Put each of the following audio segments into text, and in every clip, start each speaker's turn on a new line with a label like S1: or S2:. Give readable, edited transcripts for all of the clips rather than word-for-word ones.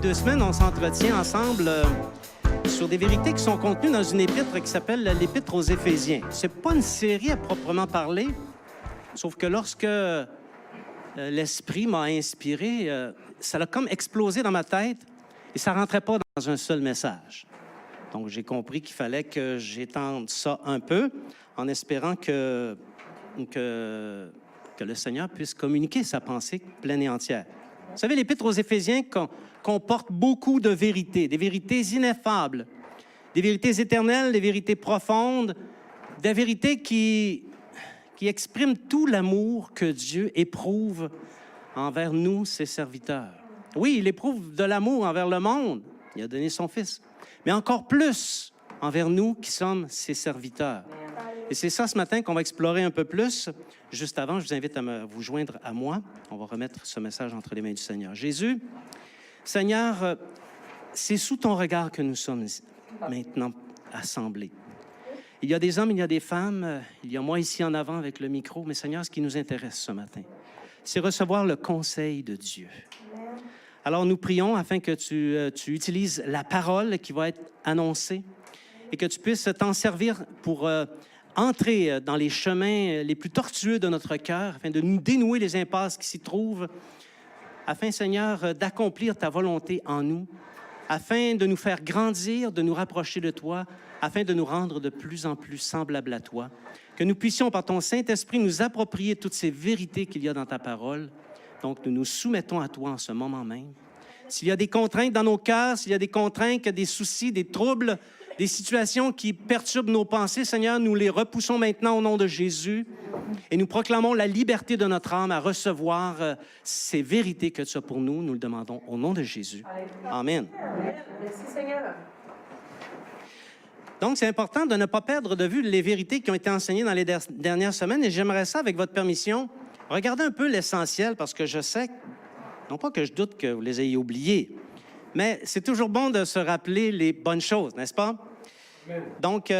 S1: 2 semaines, on s'entretient ensemble sur des vérités qui sont contenues dans une épître qui s'appelle l'Épître aux Éphésiens. C'est pas une série à proprement parler, sauf que lorsque l'Esprit m'a inspiré, ça a comme explosé dans ma tête et ça rentrait pas dans un seul message. Donc, j'ai compris qu'il fallait que j'étende ça un peu en espérant que le Seigneur puisse communiquer sa pensée pleine et entière. Vous savez, l'Épître aux Éphésiens comporte beaucoup de vérités, des vérités ineffables, des vérités éternelles, des vérités profondes, des vérités qui expriment tout l'amour que Dieu éprouve envers nous, ses serviteurs. Oui, il éprouve de l'amour envers le monde. Il a donné son Fils. Mais encore plus envers nous qui sommes ses serviteurs. Et c'est ça ce matin qu'on va explorer un peu plus. Juste avant, je vous invite à vous joindre à moi. On va remettre ce message entre les mains du Seigneur. Jésus, Seigneur, c'est sous ton regard que nous sommes maintenant assemblés. Il y a des hommes, il y a des femmes, il y a moi ici en avant avec le micro, mais Seigneur, ce qui nous intéresse ce matin, c'est recevoir le conseil de Dieu. Alors, nous prions afin que tu utilises la parole qui va être annoncée et que tu puisses t'en servir pour entrer dans les chemins les plus tortueux de notre cœur, afin de nous dénouer les impasses qui s'y trouvent, afin, Seigneur, d'accomplir ta volonté en nous, afin de nous faire grandir, de nous rapprocher de toi, afin de nous rendre de plus en plus semblables à toi, que nous puissions, par ton Saint-Esprit, nous approprier toutes ces vérités qu'il y a dans ta parole. Donc, nous nous soumettons à toi en ce moment même. S'il y a des contraintes dans nos cœurs, s'il y a des contraintes, des soucis, des troubles, des situations qui perturbent nos pensées, Seigneur, nous les repoussons maintenant au nom de Jésus et nous proclamons la liberté de notre âme à recevoir ces vérités que tu as pour nous. Nous le demandons au nom de Jésus. Amen.
S2: Merci, Seigneur.
S1: Donc, c'est important de ne pas perdre de vue les vérités qui ont été enseignées dans les dernières semaines et j'aimerais ça, avec votre permission, regardez un peu l'essentiel, parce que je sais, non pas que je doute que vous les ayez oubliés, mais c'est toujours bon de se rappeler les bonnes choses, n'est-ce pas? Donc,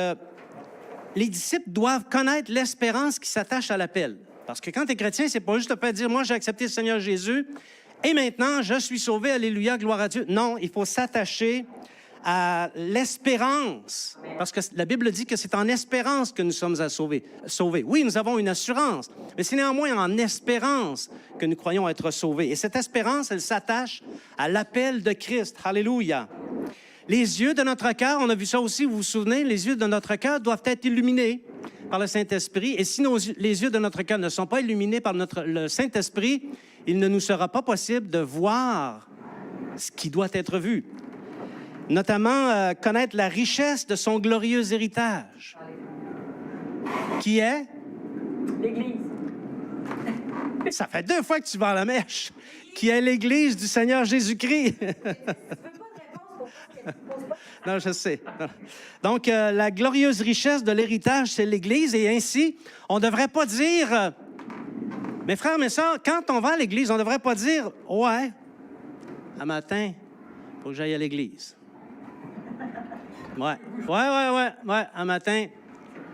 S1: les disciples doivent connaître l'espérance qui s'attache à l'appel. Parce que quand tu es chrétien, c'est pas juste de pas dire « Moi, j'ai accepté le Seigneur Jésus et maintenant, je suis sauvé, alléluia, gloire à Dieu ». Non, il faut s'attacher à l'espérance, parce que la Bible dit que c'est en espérance que nous sommes sauvés. Oui, nous avons une assurance, mais c'est néanmoins en espérance que nous croyons être sauvés. Et cette espérance, elle s'attache à l'appel de Christ. Alléluia. Les yeux de notre cœur, on a vu ça aussi, vous vous souvenez, les yeux de notre cœur doivent être illuminés par le Saint-Esprit. Et si les yeux de notre cœur ne sont pas illuminés par le Saint-Esprit, il ne nous sera pas possible de voir ce qui doit être vu. Notamment connaître la richesse de son glorieux héritage, qui est...
S2: L'Église.
S1: Ça fait 2 fois que tu vends la mèche. Qui est l'Église du Seigneur Jésus-Christ. Non, je sais. Donc, la glorieuse richesse de l'héritage, c'est l'Église, et ainsi, on ne devrait pas dire... Mes frères, mes sœurs, quand on va à l'Église, on ne devrait pas dire « Ouais, à matin, il faut que j'aille à l'Église. » Ouais, un matin,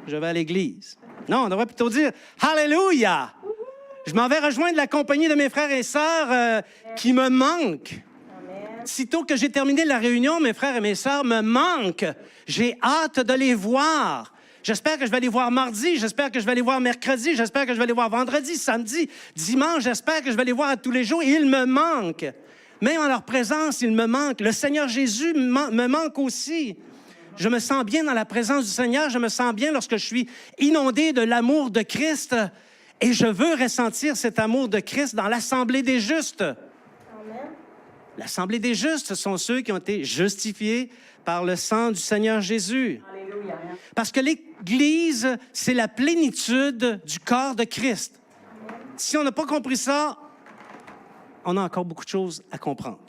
S1: je vais à l'église. Non, on devrait plutôt dire « Alléluia! Je m'en vais rejoindre la compagnie de mes frères et sœurs qui me manquent. » Sitôt que j'ai terminé la réunion, mes frères et mes sœurs me manquent. J'ai hâte de les voir. J'espère que je vais les voir mardi, j'espère que je vais les voir mercredi, j'espère que je vais les voir vendredi, samedi, dimanche, j'espère que je vais les voir à tous les jours. Et ils me manquent. Même en leur présence, ils me manquent. Le Seigneur Jésus me manque aussi. Je me sens bien dans la présence du Seigneur. Je me sens bien lorsque je suis inondé de l'amour de Christ. Et je veux ressentir cet amour de Christ dans l'Assemblée des justes. Amen. L'Assemblée des justes, ce sont ceux qui ont été justifiés par le sang du Seigneur Jésus.
S2: Alléluia.
S1: Parce que l'Église, c'est la plénitude du corps de Christ. Amen. Si on n'a pas compris ça, on a encore beaucoup de choses à comprendre.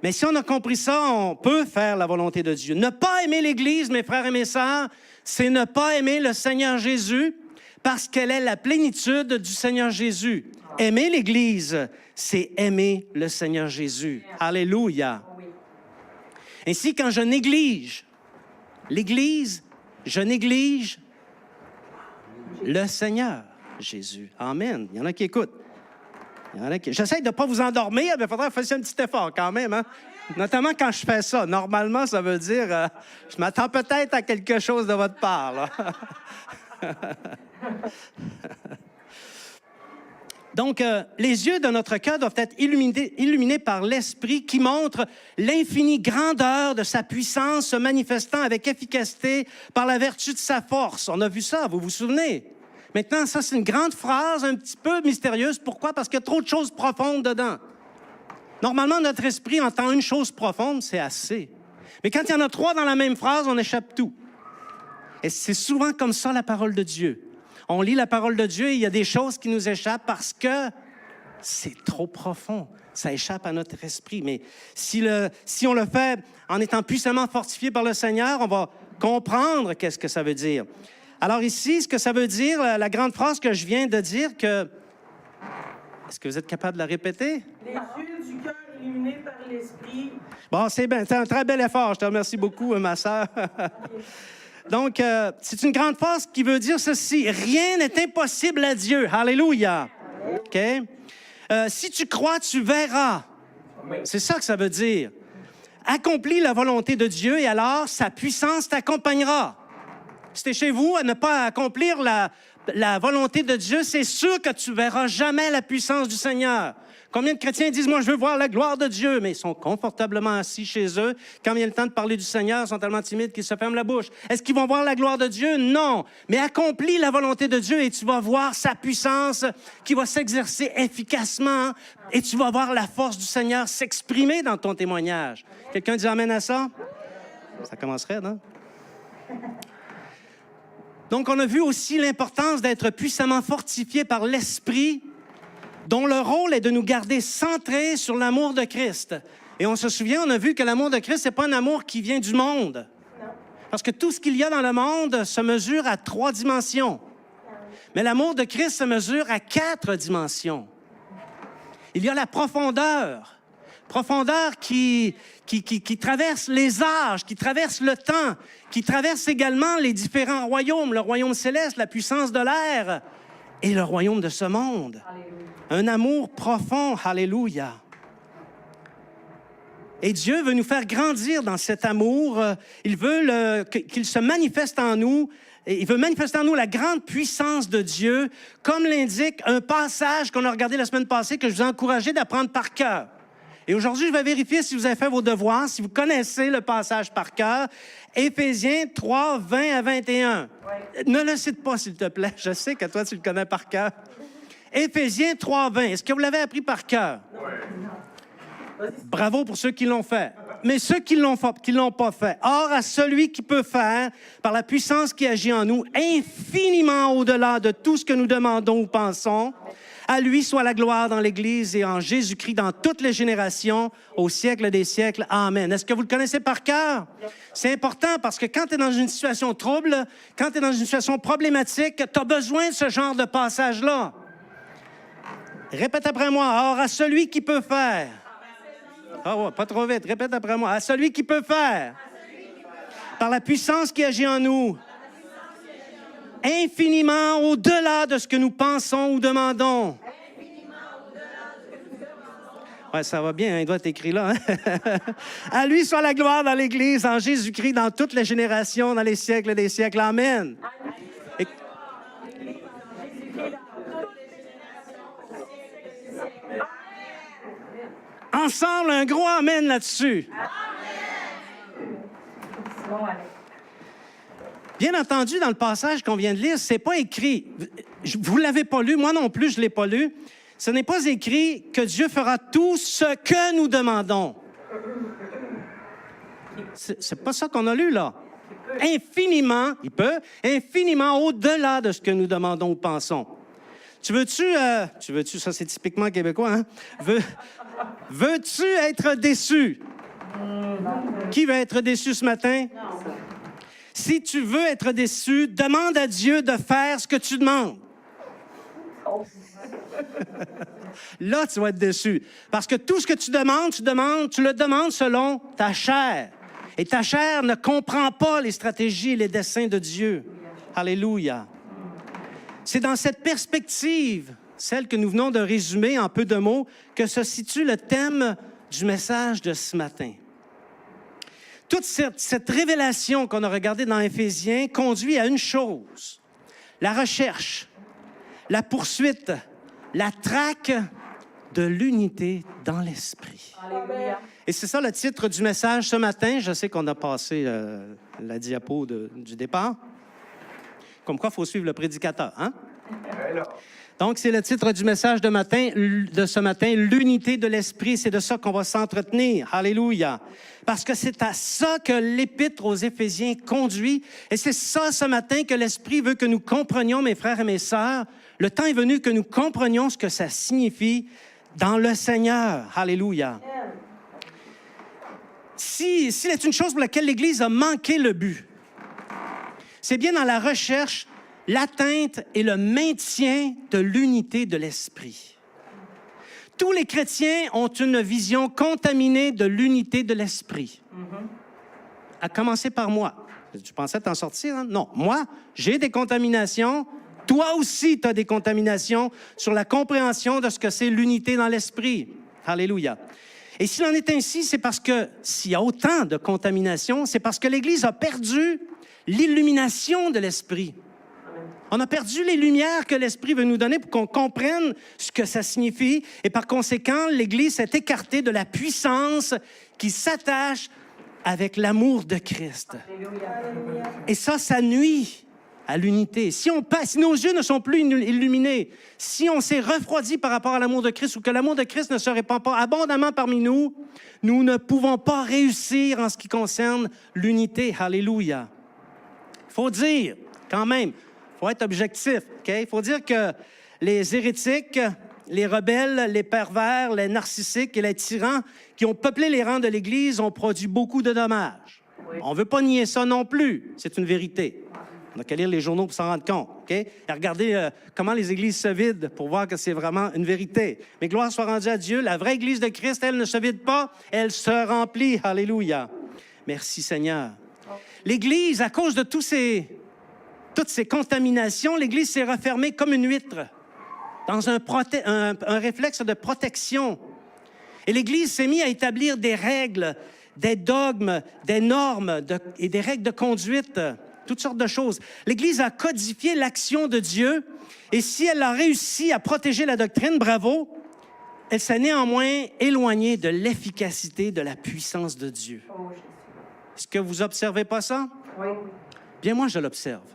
S1: Mais si on a compris ça, on peut faire la volonté de Dieu. Ne pas aimer l'Église, mes frères et mes sœurs, c'est ne pas aimer le Seigneur Jésus parce qu'elle est la plénitude du Seigneur Jésus. Aimer l'Église, c'est aimer le Seigneur Jésus. Alléluia. Ainsi, quand je néglige l'Église, je néglige le Seigneur Jésus. Amen. Il y en a qui écoutent. Il y en a qui... J'essaie de ne pas vous endormir, mais il faudrait que vous fassiez un petit effort quand même. Hein? Notamment quand je fais ça. Normalement, ça veut dire je m'attends peut-être à quelque chose de votre part. Là. Donc, les yeux de notre cœur doivent être illuminés par l'Esprit qui montre l'infinie grandeur de sa puissance se manifestant avec efficacité par la vertu de sa force. On a vu ça, vous vous souvenez? Maintenant, ça, c'est une grande phrase un petit peu mystérieuse. Pourquoi? Parce qu'il y a trop de choses profondes dedans. Normalement, notre esprit entend une chose profonde, c'est assez. Mais quand il y en a trois dans la même phrase, on échappe tout. Et c'est souvent comme ça la parole de Dieu. On lit la parole de Dieu et il y a des choses qui nous échappent parce que c'est trop profond. Ça échappe à notre esprit. Mais si on le fait en étant puissamment fortifié par le Seigneur, on va comprendre qu'est-ce que ça veut dire. Alors ici, ce que ça veut dire, la grande phrase que je viens de dire, que... Est-ce que vous êtes capable de la répéter?
S2: Les yeux du cœur illuminés par l'Esprit.
S1: Bon, c'est bien. C'est un très bel effort. Je te remercie beaucoup, ma sœur. Donc, c'est une grande phrase qui veut dire ceci. Rien n'est impossible à Dieu. Alléluia. OK? Si tu crois, tu verras. C'est ça que ça veut dire. Accomplis la volonté de Dieu et alors sa puissance t'accompagnera. Si tu es chez vous à ne pas accomplir la volonté de Dieu, c'est sûr que tu ne verras jamais la puissance du Seigneur. Combien de chrétiens disent, moi, je veux voir la gloire de Dieu, mais ils sont confortablement assis chez eux. Quand vient le temps de parler du Seigneur, ils sont tellement timides qu'ils se ferment la bouche. Est-ce qu'ils vont voir la gloire de Dieu? Non. Mais accomplis la volonté de Dieu et tu vas voir sa puissance qui va s'exercer efficacement et tu vas voir la force du Seigneur s'exprimer dans ton témoignage. Quelqu'un dit amen à ça? Ça commencerait, non? Donc, on a vu aussi l'importance d'être puissamment fortifié par l'Esprit, dont le rôle est de nous garder centrés sur l'amour de Christ. Et on se souvient, on a vu que l'amour de Christ, ce n'est pas un amour qui vient du monde. Parce que tout ce qu'il y a dans le monde se mesure à 3 dimensions. Mais l'amour de Christ se mesure à 4 dimensions. Il y a la profondeur qui traverse les âges, qui traverse le temps, qui traverse également les différents royaumes, le royaume céleste, la puissance de l'air et le royaume de ce monde. Alléluia. Un amour profond, alléluia. Et Dieu veut nous faire grandir dans cet amour. Il veut qu'il se manifeste en nous. Il veut manifester en nous la grande puissance de Dieu, comme l'indique un passage qu'on a regardé la semaine passée, que je vous ai encouragé d'apprendre par cœur. Et aujourd'hui, je vais vérifier si vous avez fait vos devoirs, si vous connaissez le passage par cœur. Éphésiens 3, 20 à 21. Ouais. Ne le cite pas, s'il te plaît. Je sais que toi, tu le connais par cœur. Éphésiens 3, 20. Est-ce que vous l'avez appris par cœur? Oui. Bravo pour ceux qui l'ont fait. Mais ceux qui l'ont pas fait. Or, à celui qui peut faire, par la puissance qui agit en nous, infiniment au-delà de tout ce que nous demandons ou pensons, à lui soit la gloire dans l'Église et en Jésus-Christ dans toutes les générations, au siècle des siècles. Amen. Est-ce que vous le connaissez par cœur? C'est important parce que quand tu es dans une situation trouble, quand tu es dans une situation problématique, tu as besoin de ce genre de passage-là. Répète après moi. Or, à celui qui peut faire. Ah ouais, pas trop vite. Répète après moi. À celui qui peut faire. Par la puissance qui agit en nous. Infiniment au-delà de ce que nous pensons ou demandons. Oui, ça va bien, hein? Il doit être écrit là. Hein? À lui soit la gloire dans l'Église, en Jésus-Christ, dans toutes les générations, dans les siècles des siècles. Amen. Et... Ensemble, un gros amen là-dessus. Amen. Bien entendu, dans le passage qu'on vient de lire, c'est pas écrit. Vous ne l'avez pas lu, moi non plus, je ne l'ai pas lu. Ce n'est pas écrit que Dieu fera tout ce que nous demandons. C'est pas ça qu'on a lu, là. Infiniment, il peut, infiniment au-delà de ce que nous demandons ou pensons. Tu veux-tu, ça c'est typiquement québécois, hein? Veux-tu être déçu? Qui veut être déçu ce matin? Non. Si tu veux être déçu, demande à Dieu de faire ce que tu demandes. Là, tu vas être déçu. Parce que tout ce que tu le demandes selon ta chair. Et ta chair ne comprend pas les stratégies et les desseins de Dieu. Alléluia. C'est dans cette perspective celle que nous venons de résumer en peu de mots, que se situe le thème du message de ce matin. Toute cette révélation qu'on a regardée dans Éphésiens conduit à une chose, la recherche, la poursuite, la traque de l'unité dans l'esprit.
S2: Alléluia.
S1: Et c'est ça le titre du message ce matin. Je sais qu'on a passé la diapo du départ. Comme quoi, il faut suivre le prédicateur, hein? Donc, c'est le titre du message de ce matin, l'unité de l'esprit. C'est de ça qu'on va s'entretenir. Alléluia. Parce que c'est à ça que l'Épître aux Éphésiens conduit. Et c'est ça, ce matin, que l'Esprit veut que nous comprenions, mes frères et mes sœurs. Le temps est venu que nous comprenions ce que ça signifie dans le Seigneur. Alléluia. S'il est une chose pour laquelle l'Église a manqué le but, c'est bien dans la recherche, l'atteinte et le maintien de l'unité de l'esprit. Tous les chrétiens ont une vision contaminée de l'unité de l'esprit. À commencer par moi. Tu pensais t'en sortir, hein? Non. Moi, j'ai des contaminations. Toi aussi, tu as des contaminations sur la compréhension de ce que c'est l'unité dans l'esprit. Alléluia. Et s'il en est ainsi, c'est parce que s'il y a autant de contamination, c'est parce que l'Église a perdu l'illumination de l'esprit. On a perdu les lumières que l'Esprit veut nous donner pour qu'on comprenne ce que ça signifie. Et par conséquent, l'Église s'est écartée de la puissance qui s'attache avec l'amour de Christ. Et ça nuit à l'unité. Si nos yeux ne sont plus illuminés, si on s'est refroidi par rapport à l'amour de Christ ou que l'amour de Christ ne se répand pas abondamment parmi nous, nous ne pouvons pas réussir en ce qui concerne l'unité. Alléluia. Il faut dire, quand même, il faut être objectif. Okay? Il faut dire que les hérétiques, les rebelles, les pervers, les narcissiques et les tyrans qui ont peuplé les rangs de l'Église ont produit beaucoup de dommages. Oui. On ne veut pas nier ça non plus. C'est une vérité. On n'a qu'à lire les journaux pour s'en rendre compte. Okay? Et regarder comment les églises se vident pour voir que c'est vraiment une vérité. Mais gloire soit rendue à Dieu. La vraie Église de Christ, elle ne se vide pas, elle se remplit. Alléluia. Merci Seigneur. L'Église, à cause de toutes ces contaminations, l'Église s'est refermée comme une huître dans un réflexe de protection. Et l'Église s'est mise à établir des règles, des dogmes, des normes et des règles de conduite, toutes sortes de choses. L'Église a codifié l'action de Dieu et si elle a réussi à protéger la doctrine, bravo, elle s'est néanmoins éloignée de l'efficacité, de la puissance de Dieu. Est-ce que vous observez pas ça?
S2: Oui.
S1: Bien, moi, je l'observe.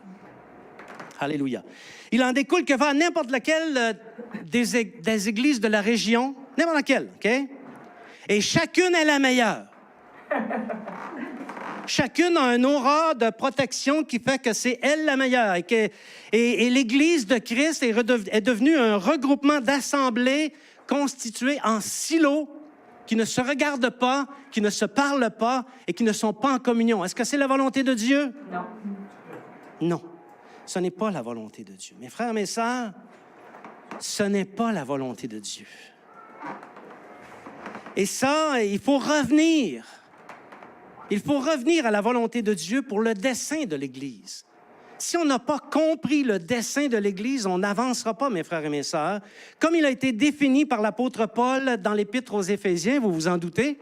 S1: Alléluia. Il en découle que vers n'importe laquelle des églises de la région, n'importe laquelle, OK? Et chacune est la meilleure. Chacune a un aura de protection qui fait que c'est elle la meilleure. Et l'Église de Christ est devenue un regroupement d'assemblées constituées en silos qui ne se regardent pas, qui ne se parlent pas et qui ne sont pas en communion. Est-ce que c'est la volonté de Dieu?
S2: Non.
S1: Non. Ce n'est pas la volonté de Dieu. Mes frères, mes sœurs, ce n'est pas la volonté de Dieu. Et ça, il faut revenir. Il faut revenir à la volonté de Dieu pour le dessein de l'Église. Si on n'a pas compris le dessein de l'Église, on n'avancera pas, mes frères et mes sœurs. Comme il a été défini par l'apôtre Paul dans l'Épître aux Éphésiens, vous vous en doutez.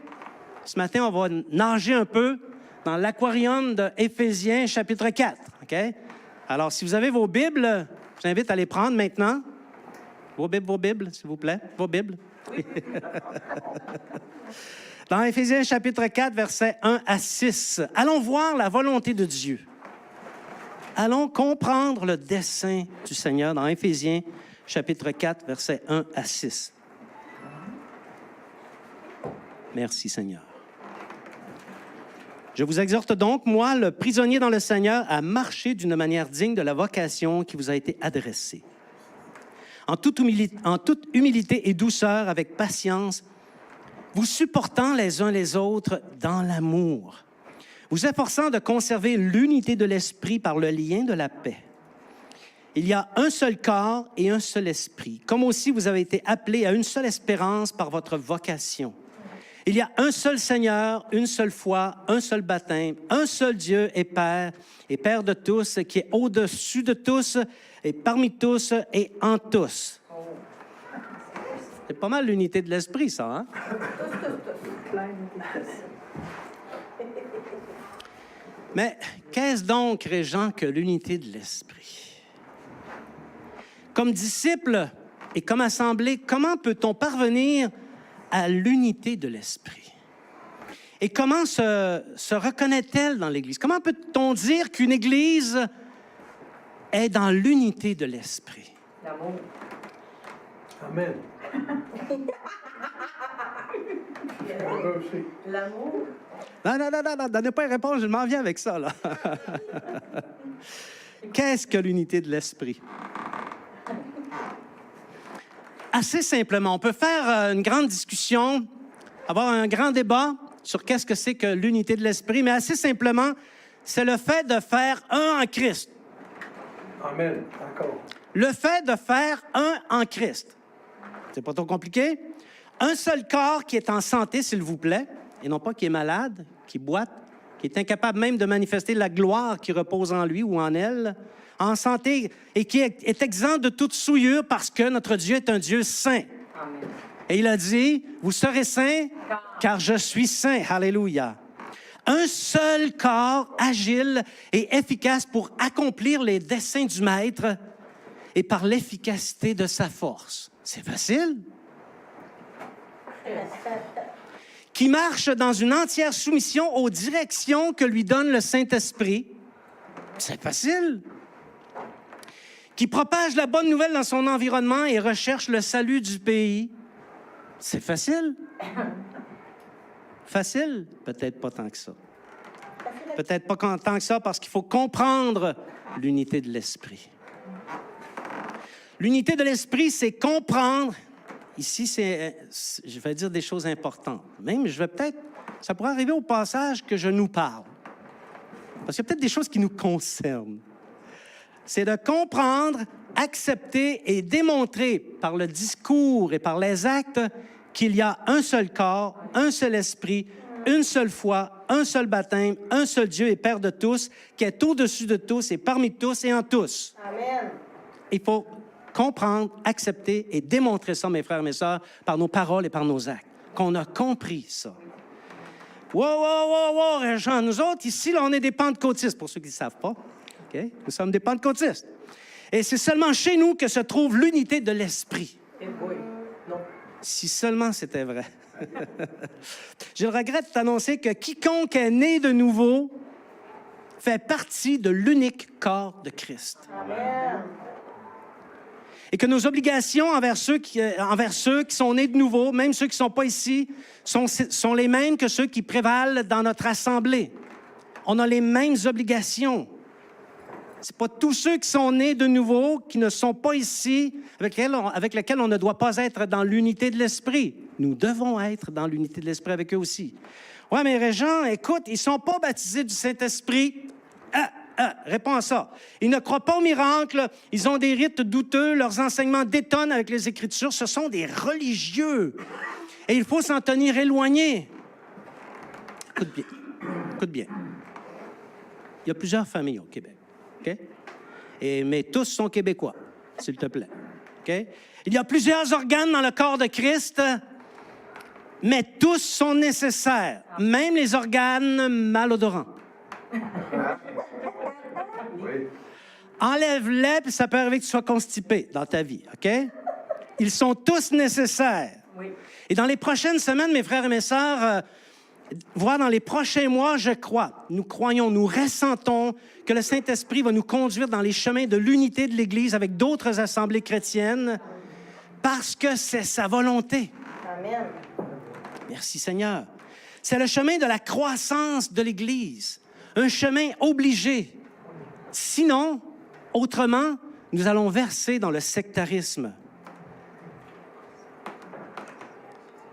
S1: Ce matin, on va nager un peu dans l'aquarium d'Éphésiens, chapitre 4. OK? Alors, si vous avez vos Bibles, je vous invite à les prendre maintenant. Vos Bibles, s'il vous plaît. Vos Bibles. Dans Éphésiens, chapitre 4, versets 1 à 6. Allons voir la volonté de Dieu. Allons comprendre le dessein du Seigneur dans Éphésiens, chapitre 4, versets 1 à 6. Merci, Seigneur. Je vous exhorte donc, moi, le prisonnier dans le Seigneur, à marcher d'une manière digne de la vocation qui vous a été adressée. En toute humilité et douceur, avec patience, vous supportant les uns les autres dans l'amour, vous efforçant de conserver l'unité de l'esprit par le lien de la paix. Il y a un seul corps et un seul esprit, comme aussi vous avez été appelés à une seule espérance par votre vocation. Il y a un seul Seigneur, une seule foi, un seul baptême, un seul Dieu et Père de tous, qui est au-dessus de tous et parmi tous et en tous. C'est pas mal l'unité de l'esprit, ça, hein? Mais qu'est-ce donc, Régent, que l'unité de l'esprit? Comme disciples et comme assemblée, comment peut-on parvenir à l'unité de l'esprit? Et comment se reconnaît-elle dans l'Église? Comment peut-on dire qu'une Église est dans l'unité de l'esprit?
S2: L'amour.
S3: Amen.
S2: L'amour.
S1: Non, donnez pas une réponse, je m'en viens avec ça, là. Qu'est-ce que l'unité de l'esprit? Assez simplement, on peut faire une grande discussion, avoir un grand débat sur qu'est-ce que c'est que l'unité de l'esprit, mais assez simplement, c'est le fait de faire un en Christ.
S3: Amen. D'accord.
S1: Le fait de faire un en Christ. C'est pas trop compliqué. Un seul corps qui est en santé, s'il vous plaît, et non pas qui est malade, qui boite, qui est incapable même de manifester la gloire qui repose en lui ou en elle, en santé, et qui est exempt de toute souillure parce que notre Dieu est un Dieu saint.
S2: Amen.
S1: Et il a dit, vous serez saints, car je suis saint. Alléluia. Un seul corps agile et efficace pour accomplir les desseins du Maître et par l'efficacité de sa force. C'est facile. Qui marche dans une entière soumission aux directions que lui donne le Saint-Esprit. C'est facile. Qui propage la bonne nouvelle dans son environnement et recherche le salut du pays. C'est facile. Facile? Peut-être pas tant que ça. Peut-être pas tant que ça parce qu'il faut comprendre l'unité de l'esprit. L'unité de l'esprit, c'est comprendre. Ici, je vais dire des choses importantes. Même, ça pourrait arriver au passage que je nous parle. Parce qu'il y a peut-être des choses qui nous concernent. C'est de comprendre, accepter et démontrer par le discours et par les actes qu'il y a un seul corps, un seul esprit, une seule foi, un seul baptême, un seul Dieu et Père de tous, qui est au-dessus de tous et parmi tous et en tous.
S2: Amen.
S1: Il faut comprendre, accepter et démontrer ça, mes frères et mes sœurs, par nos paroles et par nos actes, qu'on a compris ça. Wow, Jean, nous autres, ici, là, on est des pentecôtistes, pour ceux qui ne savent pas. Okay? Nous sommes des pentecôtistes. Et c'est seulement chez nous que se trouve l'unité de l'esprit.
S2: Et oui. Non.
S1: Si seulement c'était vrai. Je regrette de t'annoncer que quiconque est né de nouveau fait partie de l'unique corps de Christ.
S2: Amen.
S1: Et que nos obligations envers ceux qui sont nés de nouveau, même ceux qui ne sont pas ici, sont les mêmes que ceux qui prévalent dans notre assemblée. On a les mêmes obligations. Ce n'est pas tous ceux qui sont nés de nouveau, qui ne sont pas ici, avec lesquels on ne doit pas être dans l'unité de l'esprit. Nous devons être dans l'unité de l'esprit avec eux aussi. Oui, mais Régent, écoute, ils ne sont pas baptisés du Saint-Esprit. Réponds à ça. Ils ne croient pas aux miracles, ils ont des rites douteux, leurs enseignements détonnent avec les Écritures. Ce sont des religieux. Et il faut s'en tenir éloigné. Écoute bien. Il y a plusieurs familles au Québec. OK? Mais tous sont québécois, s'il te plaît. OK? Il y a plusieurs organes dans le corps de Christ, mais tous sont nécessaires, même les organes malodorants.
S3: Oui.
S1: Enlève-les, puis ça peut arriver que tu sois constipé dans ta vie, OK? Ils sont tous nécessaires.
S2: Oui.
S1: Et dans les prochaines semaines, mes frères et mes sœurs, voire dans les prochains mois, je crois, nous croyons, nous ressentons que le Saint-Esprit va nous conduire dans les chemins de l'unité de l'Église avec d'autres assemblées chrétiennes parce que c'est sa volonté.
S2: Amen.
S1: Merci Seigneur. C'est le chemin de la croissance de l'Église, un chemin obligé. Sinon, autrement, nous allons verser dans le sectarisme.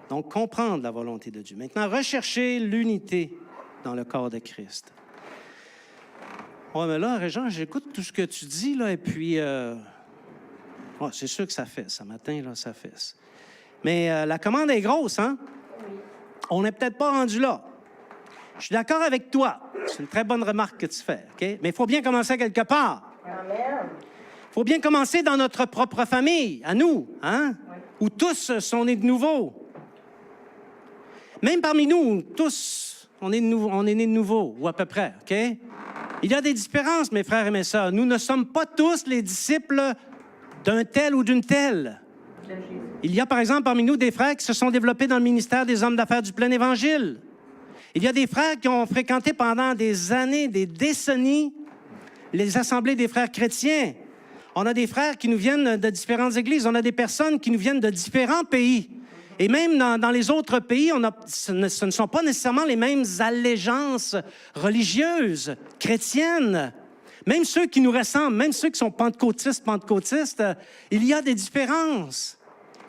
S1: Donc, comprendre la volonté de Dieu. Maintenant, rechercher l'unité dans le corps de Christ. Oui, mais là, Régent, j'écoute tout ce que tu dis, là, et puis... c'est sûr que ça fesse. Ce matin, là, ça fesse. Mais la commande est grosse, hein?
S2: Oui.
S1: On n'est peut-être pas rendu là. Je suis d'accord avec toi. C'est une très bonne remarque que tu fais, OK? Mais il faut bien commencer quelque part.
S2: Amen.
S1: Il faut bien commencer dans notre propre famille, à nous, hein?
S2: Oui.
S1: où tous sont nés de nouveau. Même parmi nous, tous, on est nés de nouveau, ou à peu près, OK? Il y a des différences, mes frères et mes sœurs. Nous ne sommes pas tous les disciples d'un tel ou d'une telle. Il y a, par exemple, parmi nous des frères qui se sont développés dans le ministère des hommes d'affaires du plein Évangile. Il y a des frères qui ont fréquenté pendant des années, des décennies, les assemblées des frères chrétiens. On a des frères qui nous viennent de différentes églises. On a des personnes qui nous viennent de différents pays. Et même dans les autres pays, ce ne sont pas nécessairement les mêmes allégeances religieuses, chrétiennes. Même ceux qui nous ressemblent, même ceux qui sont pentecôtistes, il y a des différences.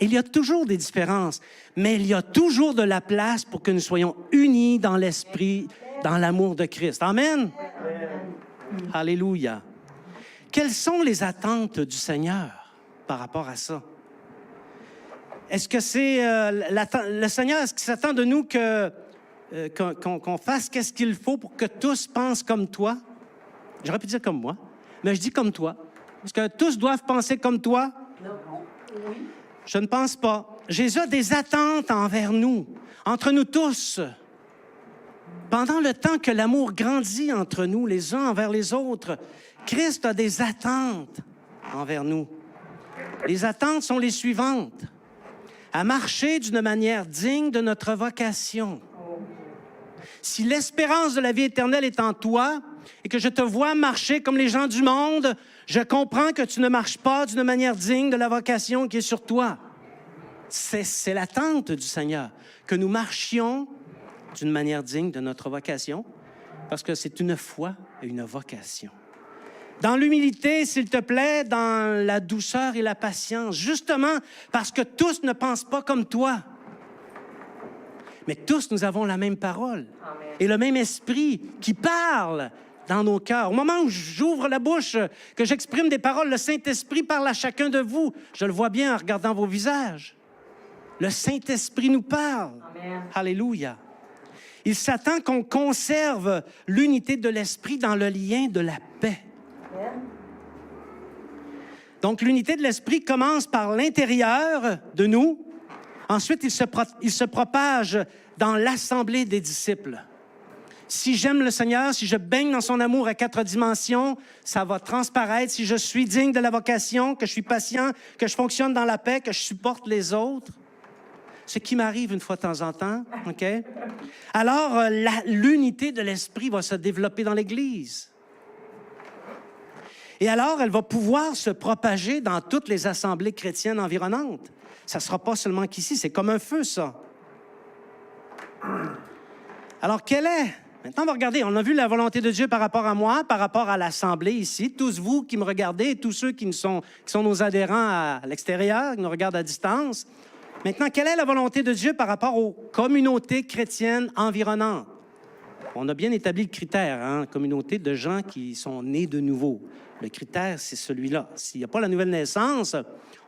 S1: Il y a toujours des différences, mais il y a toujours de la place pour que nous soyons unis dans l'esprit, dans l'amour de Christ. Amen? Alléluia. Quelles sont les attentes du Seigneur par rapport à ça? Est-ce que c'est le Seigneur, est-ce qu'il s'attend de nous qu'on fasse qu'est-ce qu'il faut pour que tous pensent comme toi? J'aurais pu dire comme moi, mais je dis comme toi. Est-ce que tous doivent penser comme toi?
S2: Non. Oui.
S1: Je ne pense pas. Jésus a des attentes envers nous, entre nous tous. Pendant le temps que l'amour grandit entre nous, les uns envers les autres, Christ a des attentes envers nous. Les attentes sont les suivantes. À marcher d'une manière digne de notre vocation. Si l'espérance de la vie éternelle est en toi et que je te vois marcher comme les gens du monde, je comprends que tu ne marches pas d'une manière digne de la vocation qui est sur toi. C'est l'attente du Seigneur, que nous marchions d'une manière digne de notre vocation, parce que c'est une foi et une vocation. Dans l'humilité, s'il te plaît, dans la douceur et la patience, justement parce que tous ne pensent pas comme toi. Mais tous, nous avons la même parole. Amen. Et le même esprit qui parle dans nos cœurs. Au moment où j'ouvre la bouche, que j'exprime des paroles, le Saint-Esprit parle à chacun de vous. Je le vois bien en regardant vos visages. Le Saint-Esprit nous parle. Amen. Alléluia. Il s'attend qu'on conserve l'unité de l'esprit dans le lien de la paix. Amen. Donc, l'unité de l'esprit commence par l'intérieur de nous. Ensuite, il se propage dans l'assemblée des disciples. Si j'aime le Seigneur, si je baigne dans son amour à 4 dimensions, ça va transparaître. Si je suis digne de la vocation, que je suis patient, que je fonctionne dans la paix, que je supporte les autres, ce qui m'arrive une fois de temps en temps, OK? Alors, l'unité de l'esprit va se développer dans l'Église. Et alors, elle va pouvoir se propager dans toutes les assemblées chrétiennes environnantes. Ça ne sera pas seulement qu'ici, c'est comme un feu, ça. Alors, quelle est... Maintenant, on va regarder. On a vu la volonté de Dieu par rapport à moi, par rapport à l'Assemblée ici. Tous vous qui me regardez, et tous ceux qui sont nos adhérents à l'extérieur, qui nous regardent à distance. Maintenant, quelle est la volonté de Dieu par rapport aux communautés chrétiennes environnantes? On a bien établi le critère, hein, communauté de gens qui sont nés de nouveau. Le critère, c'est celui-là. S'il n'y a pas la nouvelle naissance,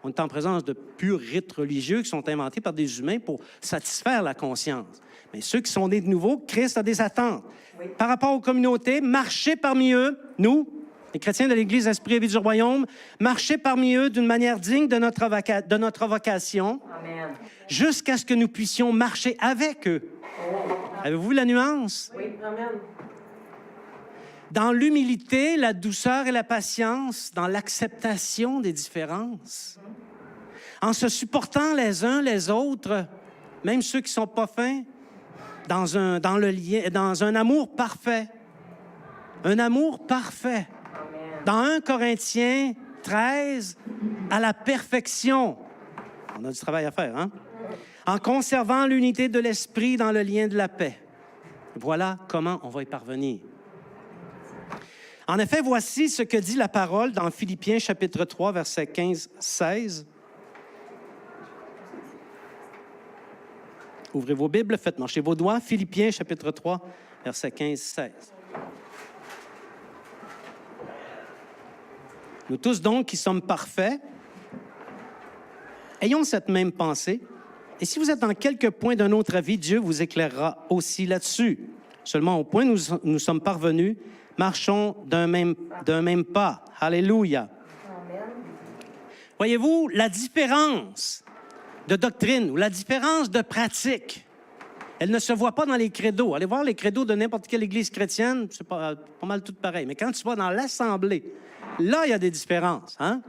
S1: on est en présence de purs rites religieux qui sont inventés par des humains pour satisfaire la conscience. Mais ceux qui sont nés de nouveau, Christ a des attentes. Oui. Par rapport aux communautés, marchez parmi eux, nous, les chrétiens de l'Église Esprit et Vie du Royaume, marchez parmi eux d'une manière digne de notre vocation, jusqu'à ce que nous puissions marcher avec eux. Oh. Avez-vous la nuance?
S2: Oui, amen.
S1: Dans l'humilité, la douceur et la patience, dans l'acceptation des différences, en se supportant les uns les autres, même ceux qui ne sont pas fins, dans un amour parfait. Un amour parfait. Amen. Dans 1 Corinthiens 13, à la perfection. On a du travail à faire, hein? En conservant l'unité de l'esprit dans le lien de la paix. Voilà comment on va y parvenir. En effet, voici ce que dit la parole dans Philippiens chapitre 3, versets 15-16. Ouvrez vos Bibles, faites marcher vos doigts. Philippiens chapitre 3, versets 15-16. Nous tous donc qui sommes parfaits, ayons cette même pensée. Et si vous êtes en quelque point d'un autre avis, Dieu vous éclairera aussi là-dessus. Seulement au point où nous sommes parvenus, marchons d'un même pas. Alléluia. Amen. Voyez-vous, la différence de doctrine ou la différence de pratique, elle ne se voit pas dans les credos. Allez voir les credos de n'importe quelle église chrétienne, c'est pas mal tout pareil. Mais quand tu vas dans l'assemblée, là, il y a des différences. Hein?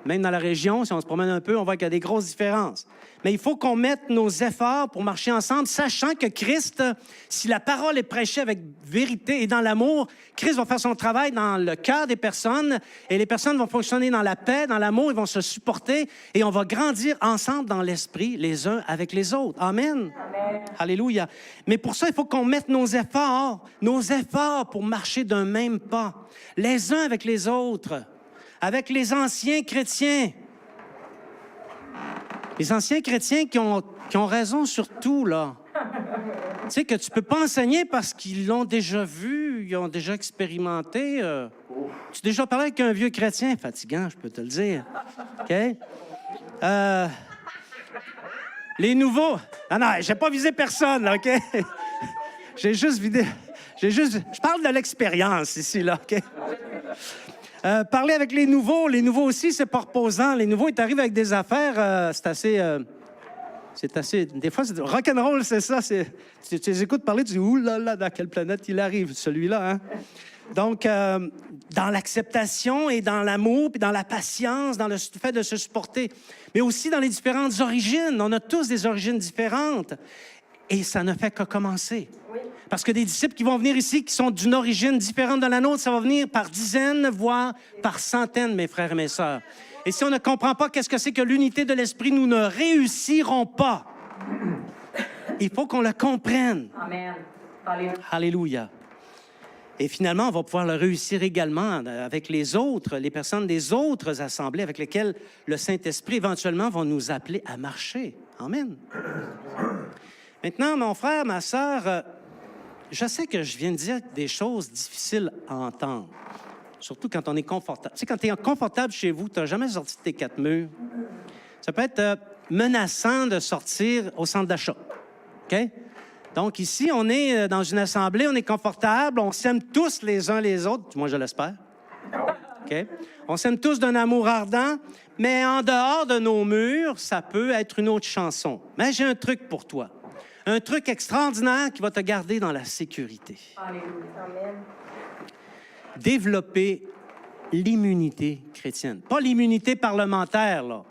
S1: Même dans la région, si on se promène un peu, on voit qu'il y a des grosses différences. Mais il faut qu'on mette nos efforts pour marcher ensemble, sachant que Christ, si la parole est prêchée avec vérité et dans l'amour, Christ va faire son travail dans le cœur des personnes et les personnes vont fonctionner dans la paix, dans l'amour, ils vont se supporter et on va grandir ensemble dans l'esprit, les uns avec les autres. Amen.
S2: Amen.
S1: Alléluia. Mais pour ça, il faut qu'on mette nos efforts pour marcher d'un même pas, les uns avec les autres, avec les anciens chrétiens. Les anciens chrétiens qui ont raison sur tout, là. Tu sais que tu peux pas enseigner parce qu'ils l'ont déjà vu, ils ont déjà expérimenté. Tu as déjà parlé avec un vieux chrétien? Fatigant, je peux te le dire. OK? Les nouveaux... Non, j'ai pas visé personne, là, OK? Je parle de l'expérience ici, là, OK? Parler avec les nouveaux aussi, c'est pas reposant. Les nouveaux, ils arrivent avec des affaires, c'est assez... Des fois, c'est rock'n'roll, c'est ça. Tu les écoutes parler, tu dis, ouh là là, dans quelle planète il arrive, celui-là, hein? Donc, dans l'acceptation et dans l'amour, puis dans la patience, dans le fait de se supporter, mais aussi dans les différentes origines. On a tous des origines différentes. Et ça ne fait que commencer.
S2: Oui.
S1: Parce que des disciples qui vont venir ici, qui sont d'une origine différente de la nôtre, ça va venir par dizaines, voire par centaines, mes frères et mes sœurs. Et si on ne comprend pas qu'est-ce que c'est que l'unité de l'esprit, nous ne réussirons pas. Il faut qu'on le comprenne.
S2: Amen. Alléluia.
S1: Alléluia. Et finalement, on va pouvoir le réussir également avec les autres, les personnes des autres assemblées avec lesquelles le Saint-Esprit éventuellement va nous appeler à marcher. Amen. Maintenant, mon frère, ma sœur, je sais que je viens de dire des choses difficiles à entendre, surtout quand on est confortable. Tu sais, quand tu es confortable chez vous, tu n'as jamais sorti de tes quatre murs. Ça peut être menaçant de sortir au centre d'achat. OK? Donc ici, on est dans une assemblée, on est confortable, on s'aime tous les uns les autres, moi je l'espère. OK? On s'aime tous d'un amour ardent, mais en dehors de nos murs, ça peut être une autre chanson. Mais j'ai un truc pour toi. Un truc extraordinaire qui va te garder dans la sécurité.
S2: Alléluia. Amen.
S1: Développer l'immunité chrétienne. Pas l'immunité parlementaire, là.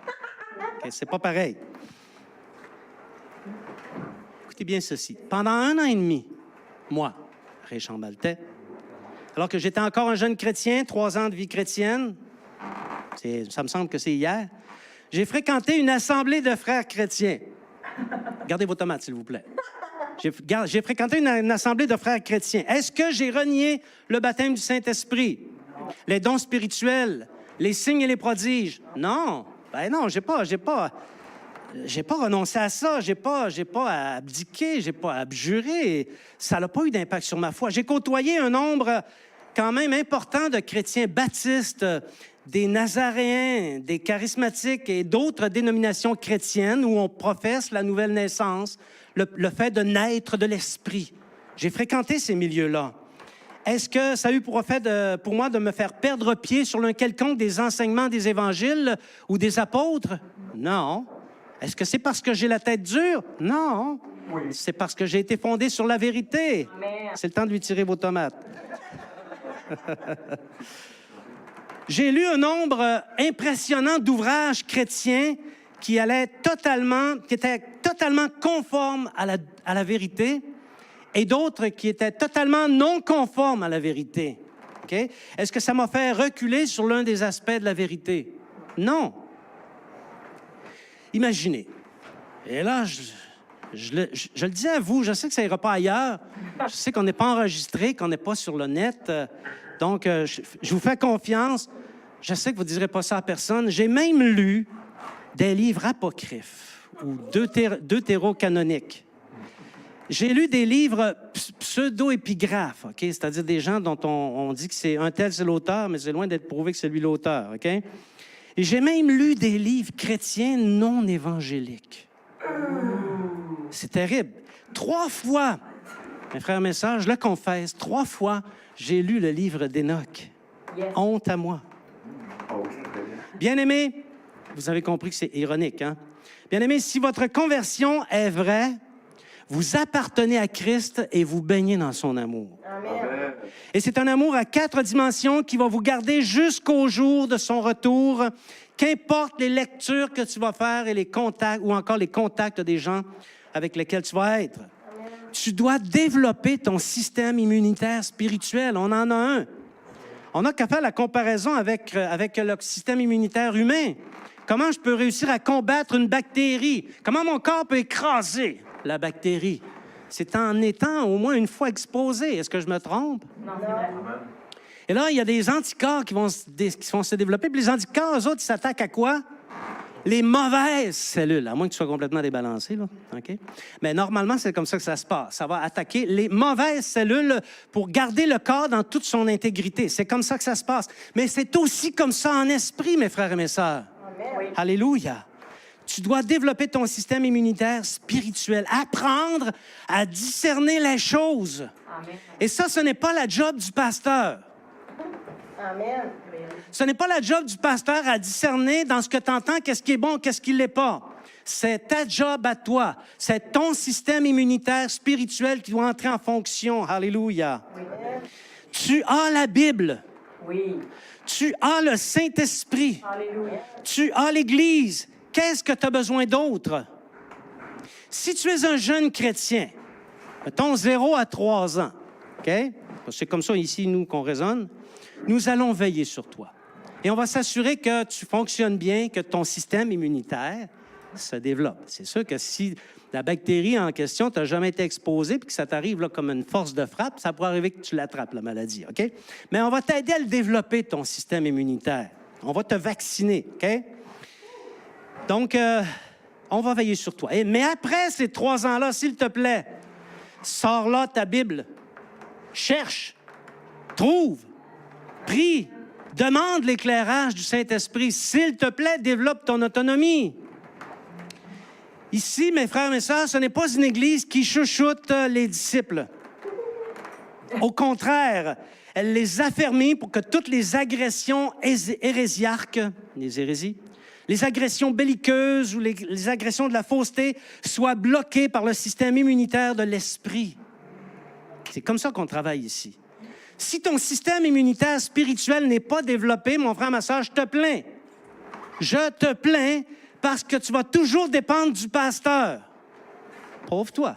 S1: Okay, c'est pas pareil. Écoutez bien ceci. Pendant 1 an et demi, moi, Ray Chambaltais, alors que j'étais encore un jeune chrétien, 3 ans de vie chrétienne, ça me semble que c'est hier, j'ai fréquenté une assemblée de frères chrétiens. Gardez vos tomates, s'il vous plaît. J'ai fréquenté une assemblée de frères chrétiens. Est-ce que j'ai renié le baptême du Saint-Esprit, les dons spirituels, les signes et les prodiges? Non. Ben non, j'ai pas renoncé à ça. J'ai pas abdiqué, j'ai pas abjuré. Ça n'a pas eu d'impact sur ma foi. J'ai côtoyé un nombre quand même important de chrétiens baptistes, des Nazaréens, des charismatiques et d'autres dénominations chrétiennes où on professe la nouvelle naissance, le fait de naître de l'esprit. J'ai fréquenté ces milieux-là. Est-ce que ça a eu pour effet pour moi de me faire perdre pied sur l'un quelconque des enseignements des évangiles ou des apôtres? Non. Est-ce que c'est parce que j'ai la tête dure? Non. Oui. C'est parce que j'ai été fondé sur la vérité.
S2: Amen.
S1: C'est le temps de lui tirer vos tomates. J'ai lu un nombre impressionnant d'ouvrages chrétiens qui étaient totalement conformes à la vérité et d'autres qui étaient totalement non conformes à la vérité. Okay? Est-ce que ça m'a fait reculer sur l'un des aspects de la vérité? Non. Imaginez. Et là, je le dis à vous, je sais que ça ira pas ailleurs. Je sais qu'on n'est pas enregistré, qu'on n'est pas sur le net. Donc, je vous fais confiance. Je sais que vous ne direz pas ça à personne. J'ai même lu des livres apocryphes ou deutérocanoniques. J'ai lu des livres pseudo-épigraphes, OK? C'est-à-dire des gens dont on dit que c'est un tel, c'est l'auteur, mais c'est loin d'être prouvé que c'est lui l'auteur, OK? Et j'ai même lu des livres chrétiens non évangéliques. C'est terrible. 3 fois, mes frères et mes sœurs, je le confesse, 3 fois, j'ai lu le livre d'Hénoch. Yes. Honte à moi. Bien-aimés, Vous avez compris que c'est ironique, hein? Bien-aimés, si votre conversion est vraie, vous appartenez à Christ et vous baignez dans son amour.
S2: Amen.
S1: Et c'est un amour à 4 dimensions qui va vous garder jusqu'au jour de son retour, qu'importe les lectures que tu vas faire et les contacts, ou encore les contacts des gens avec lesquels tu vas être.
S2: Amen.
S1: Tu dois développer ton système immunitaire spirituel. On en a un. On n'a qu'à faire la comparaison avec le système immunitaire humain. Comment je peux réussir à combattre une bactérie? Comment mon corps peut écraser la bactérie? C'est en étant au moins une fois exposé. Est-ce que je me trompe?
S2: Non, c'est vrai.
S1: Et là, il y a des anticorps qui vont se développer. Puis les anticorps, eux autres, ils s'attaquent à quoi? Les mauvaises cellules, à moins que tu sois complètement débalancé, là. OK? Mais normalement, c'est comme ça que ça se passe. Ça va attaquer les mauvaises cellules pour garder le corps dans toute son intégrité. C'est comme ça que ça se passe. Mais c'est aussi comme ça en esprit, mes frères et mes sœurs.
S2: Oui.
S1: Alléluia. Tu dois développer ton système immunitaire spirituel, apprendre à discerner les choses.
S2: Amen.
S1: Et ça, ce n'est pas la job du pasteur.
S2: Amen.
S1: Ce n'est pas la job du pasteur à discerner dans ce que tu entends qu'est-ce qui est bon, qu'est-ce qui ne l'est pas. C'est ta job à toi. C'est ton système immunitaire spirituel qui doit entrer en fonction. Alléluia.
S2: Amen.
S1: Tu as la Bible.
S2: Oui.
S1: Tu as le Saint-Esprit.
S2: Alléluia.
S1: Tu as l'Église. Qu'est-ce que tu as besoin d'autre? Si tu es un jeune chrétien, mettons 0 à 3 ans, OK? C'est comme ça ici, nous, qu'on raisonne. Nous allons veiller sur toi. Et on va s'assurer que tu fonctionnes bien, que ton système immunitaire se développe. C'est sûr que si la bactérie en question t'a jamais été exposée puis que ça t'arrive là, comme une force de frappe, ça pourrait arriver que tu l'attrapes, la maladie, OK? Mais on va t'aider à le développer, ton système immunitaire. On va te vacciner, OK? Donc, on va veiller sur toi. Mais après ces 3 ans-là, s'il te plaît, sors là ta Bible. Cherche, trouve, prie, demande l'éclairage du Saint-Esprit. S'il te plaît, développe ton autonomie. Ici, mes frères et mes sœurs, ce n'est pas une église qui chouchoute les disciples. Au contraire, elle les affermit pour que toutes les agressions hérésiarques, les hérésies, les agressions belliqueuses ou les agressions de la fausseté soient bloquées par le système immunitaire de l'esprit. C'est comme ça qu'on travaille ici. Si ton système immunitaire spirituel n'est pas développé, mon frère, ma soeur, je te plains. Je te plains parce que tu vas toujours dépendre du pasteur. Pauvre toi.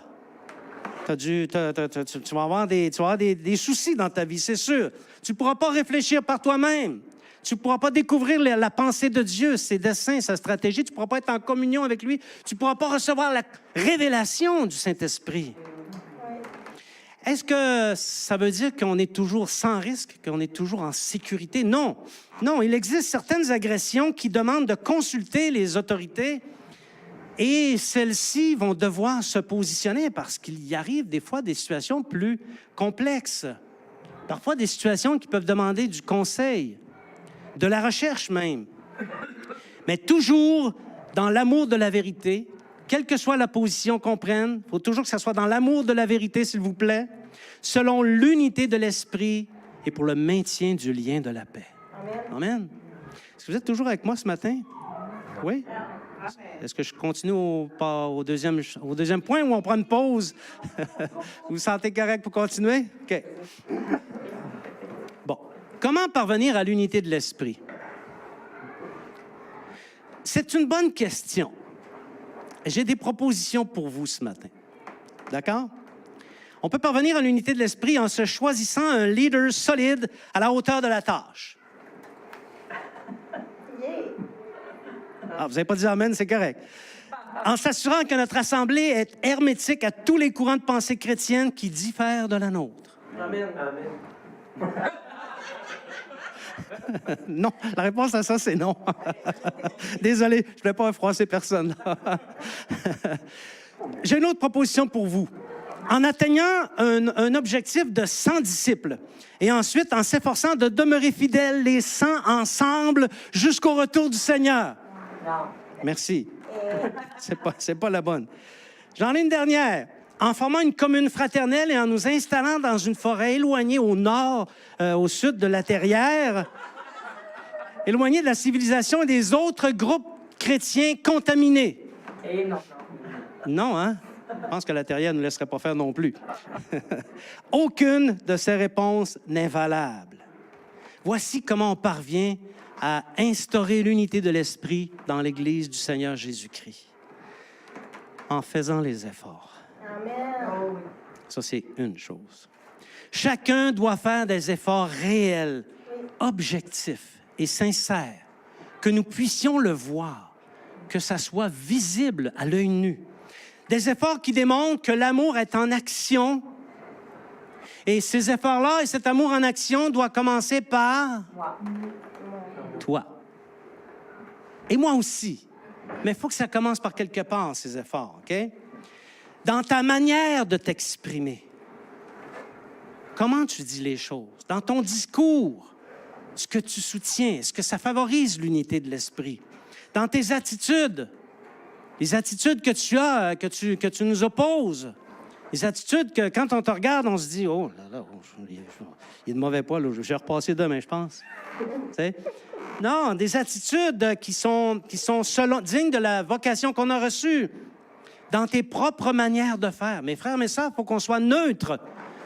S1: Tu vas avoir des soucis dans ta vie, c'est sûr. Tu ne pourras pas réfléchir par toi-même. Tu ne pourras pas découvrir la pensée de Dieu, ses desseins, sa stratégie. Tu ne pourras pas être en communion avec lui. Tu ne pourras pas recevoir la révélation du Saint-Esprit. Est-ce que ça veut dire qu'on est toujours sans risque, qu'on est toujours en sécurité? Non. Non, il existe certaines agressions qui demandent de consulter les autorités et celles-ci vont devoir se positionner parce qu'il y arrive des fois des situations plus complexes. Parfois des situations qui peuvent demander du conseil, de la recherche même. Mais toujours dans l'amour de la vérité, quelle que soit la position qu'on prenne, il faut toujours que ça soit dans l'amour de la vérité, s'il vous plaît, selon l'unité de l'esprit et pour le maintien du lien de la paix.
S2: Amen.
S1: Amen. Est-ce que vous êtes toujours avec moi ce matin? Oui? Est-ce que je continue au deuxième point ou on prend une pause? Vous vous sentez correct pour continuer? OK. Bon. Comment parvenir à l'unité de l'esprit? C'est une bonne question. J'ai des propositions pour vous ce matin. D'accord? On peut parvenir à l'unité de l'esprit en se choisissant un leader solide à la hauteur de la tâche. Ah, vous n'avez pas dit amen, c'est correct. En s'assurant que notre assemblée est hermétique à tous les courants de pensée chrétienne qui diffèrent de la nôtre.
S3: Amen. Amen.
S1: Non, la réponse à ça, c'est non. Désolé, je ne voulais pas froisser personne. J'ai une autre proposition pour vous. En atteignant un objectif de 100 disciples et ensuite en s'efforçant de demeurer fidèles les 100 ensemble jusqu'au retour du Seigneur.
S2: Non.
S1: Merci. C'est pas la bonne. J'en ai une dernière. En formant une commune fraternelle et en nous installant dans une forêt éloignée au nord, au sud de la Terrière, éloignée de la civilisation et des autres groupes chrétien contaminé.
S2: Et non.
S1: Non, hein? Je pense que la terrière ne nous laisserait pas faire non plus. Aucune de ces réponses n'est valable. Voici comment on parvient à instaurer l'unité de l'Esprit dans l'Église du Seigneur Jésus-Christ. En faisant les efforts.
S2: Amen.
S1: Ça, c'est une chose. Chacun doit faire des efforts réels, objectifs et sincères, que nous puissions le voir, que ça soit visible à l'œil nu. Des efforts qui démontrent que l'amour est en action. Et ces efforts-là et cet amour en action doit commencer par toi. Et moi aussi. Mais il faut que ça commence par quelque part, ces efforts, OK? Dans ta manière de t'exprimer. Comment tu dis les choses? Dans ton discours, ce que tu soutiens, est-ce que ça favorise l'unité de l'esprit? Dans tes attitudes, les attitudes que tu as, que tu nous opposes, les attitudes que quand on te regarde, on se dit « Oh là là, il est de mauvais poil, je vais repasser demain, je pense. » Tu sais? Non, des attitudes qui sont dignes de la vocation qu'on a reçue. Dans tes propres manières de faire. Mes frères, mes sœurs, il faut qu'on soit neutre.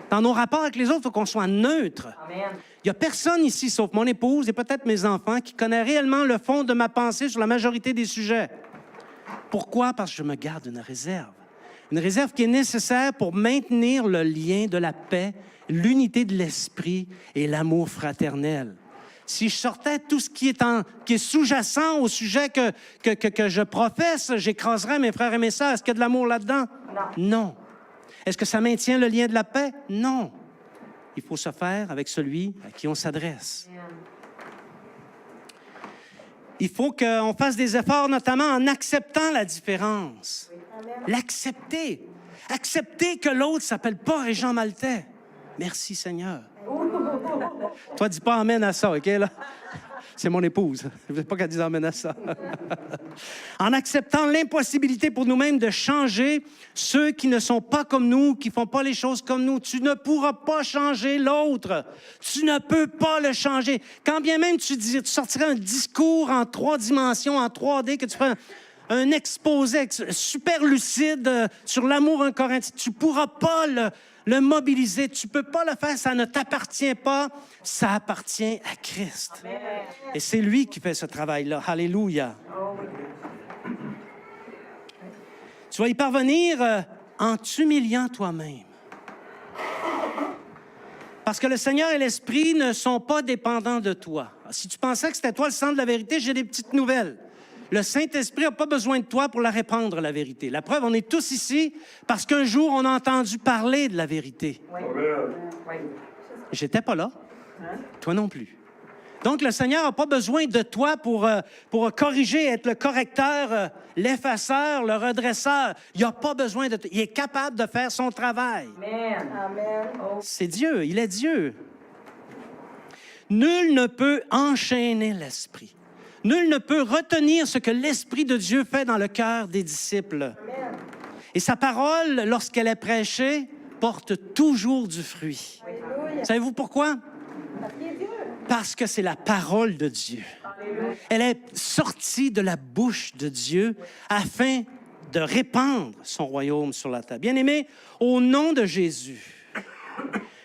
S1: Dans nos rapports avec les autres, il faut qu'on soit neutre.
S2: Amen.
S1: Il n'y a personne ici, sauf mon épouse et peut-être mes enfants, qui connaît réellement le fond de ma pensée sur la majorité des sujets. Pourquoi? Parce que je me garde une réserve. Une réserve qui est nécessaire pour maintenir le lien de la paix, l'unité de l'esprit et l'amour fraternel. Si je sortais tout ce qui est sous-jacent au sujet que je professe, j'écraserais mes frères et mes sœurs. Est-ce qu'il y a de l'amour là-dedans? Non. Est-ce que ça maintient le lien de la paix? Non. Il faut se faire avec celui à qui on s'adresse. Il faut qu'on fasse des efforts, notamment en acceptant la différence. L'accepter. Accepter que l'autre ne s'appelle pas Régent Maltais. Merci, Seigneur. Toi, dis pas amen à ça, OK, là? C'est mon épouse. Je ne veux pas qu'elle dise amen à ça. En acceptant l'impossibilité pour nous-mêmes de changer ceux qui ne sont pas comme nous, qui ne font pas les choses comme nous. Tu ne pourras pas changer l'autre. Tu ne peux pas le changer. Quand bien même tu sortirais un discours en 3 dimensions, en 3D, que tu ferais un exposé super lucide sur l'amour en Corinthiens, tu ne pourras pas le mobiliser. Tu ne peux pas le faire, ça ne t'appartient pas, ça appartient à Christ. Amen. Et c'est lui qui fait ce travail-là. Alléluia. Tu vas y parvenir en t'humiliant toi-même. Parce que le Seigneur et l'Esprit ne sont pas dépendants de toi. Si tu pensais que c'était toi le centre de la vérité, j'ai des petites nouvelles. Le Saint-Esprit n'a pas besoin de toi pour la répandre, la vérité. La preuve, on est tous ici parce qu'un jour, on a entendu parler de la vérité.
S2: Oui.
S1: J'étais pas là. Toi non plus. Donc, le Seigneur n'a pas besoin de toi pour corriger, être le correcteur, l'effaceur, le redresseur. Il n'a pas besoin de toi. Il est capable de faire son travail.
S2: Amen.
S1: C'est Dieu. Il est Dieu. Nul ne peut enchaîner l'Esprit. Nul ne peut retenir ce que l'Esprit de Dieu fait dans le cœur des disciples.
S2: Amen.
S1: Et sa parole, lorsqu'elle est prêchée, porte toujours du fruit.
S2: Alléluia.
S1: Savez-vous pourquoi?
S2: Parce qu'il est Dieu.
S1: Parce que c'est la parole de Dieu.
S2: Alléluia.
S1: Elle est sortie de la bouche de Dieu afin de répandre son royaume sur la terre. Bien-aimés, au nom de Jésus,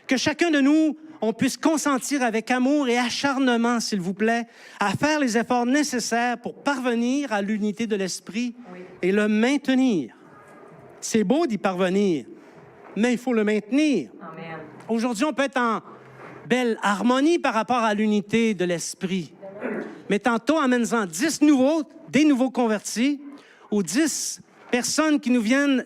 S1: que chacun de nous, on puisse consentir avec amour et acharnement, s'il vous plaît, à faire les efforts nécessaires pour parvenir à l'unité de l'esprit et le maintenir. C'est beau d'y parvenir, mais il faut le maintenir.
S2: Amen.
S1: Aujourd'hui, on peut être en belle harmonie par rapport à l'unité de l'esprit. Mais tantôt, amène-en 10 nouveaux, des nouveaux convertis, ou 10 personnes qui nous viennent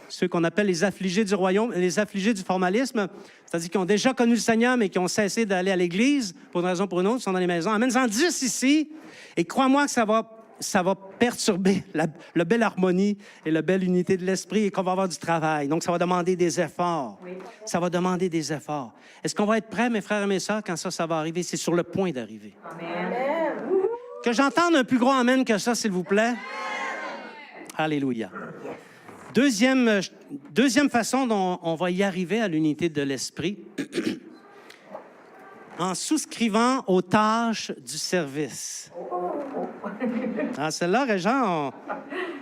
S1: ceux qu'on appelle les affligés du royaume, les affligés du formalisme, c'est-à-dire qui ont déjà connu le Seigneur, mais qui ont cessé d'aller à l'Église, pour une raison ou pour une autre, sont dans les maisons. Amène-en 10 ici, et crois-moi que ça va perturber la belle harmonie et la belle unité de l'esprit, et qu'on va avoir du travail. Donc, ça va demander des efforts.
S2: Oui.
S1: Ça va demander des efforts. Est-ce qu'on va être prêts, mes frères et mes sœurs, quand ça va arriver? C'est sur le point d'arriver.
S2: Amen.
S1: Que j'entende un plus gros amen que ça, s'il vous plaît. Alléluia. Deuxième façon dont on va y arriver à l'unité de l'esprit, en souscrivant aux tâches du service. Ah, celle-là, Régent,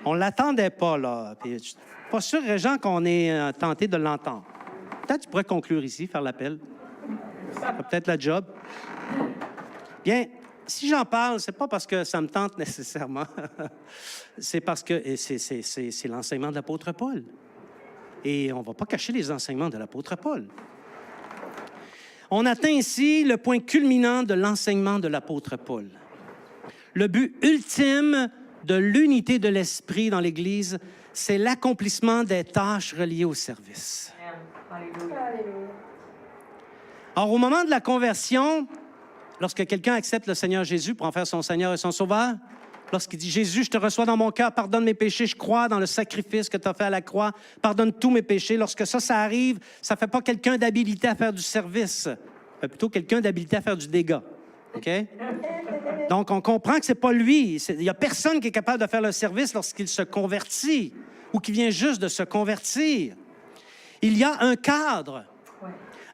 S1: on ne l'attendait pas, là. Puis, je suis pas sûr, Régent, qu'on est tenté de l'entendre. Peut-être que tu pourrais conclure ici, faire l'appel. Ça ferait peut-être la job. Bien, si j'en parle, c'est pas parce que ça me tente nécessairement. C'est parce que c'est l'enseignement de l'apôtre Paul. Et on ne va pas cacher les enseignements de l'apôtre Paul. On atteint ici le point culminant de l'enseignement de l'apôtre Paul. Le but ultime de l'unité de l'esprit dans l'Église, c'est l'accomplissement des tâches reliées au service.
S2: Alléluia.
S1: Or, au moment de la conversion, lorsque quelqu'un accepte le Seigneur Jésus pour en faire son Seigneur et son Sauveur, lorsqu'il dit « Jésus, je te reçois dans mon cœur, pardonne mes péchés, je crois dans le sacrifice que tu as fait à la croix, pardonne tous mes péchés », lorsque ça arrive, ça ne fait pas quelqu'un d'habilité à faire du service, ça fait plutôt quelqu'un d'habilité à faire du dégât. OK? Donc, on comprend que ce n'est pas lui. Il n'y a personne qui est capable de faire le service lorsqu'il se convertit ou qui vient juste de se convertir. Il y a un cadre,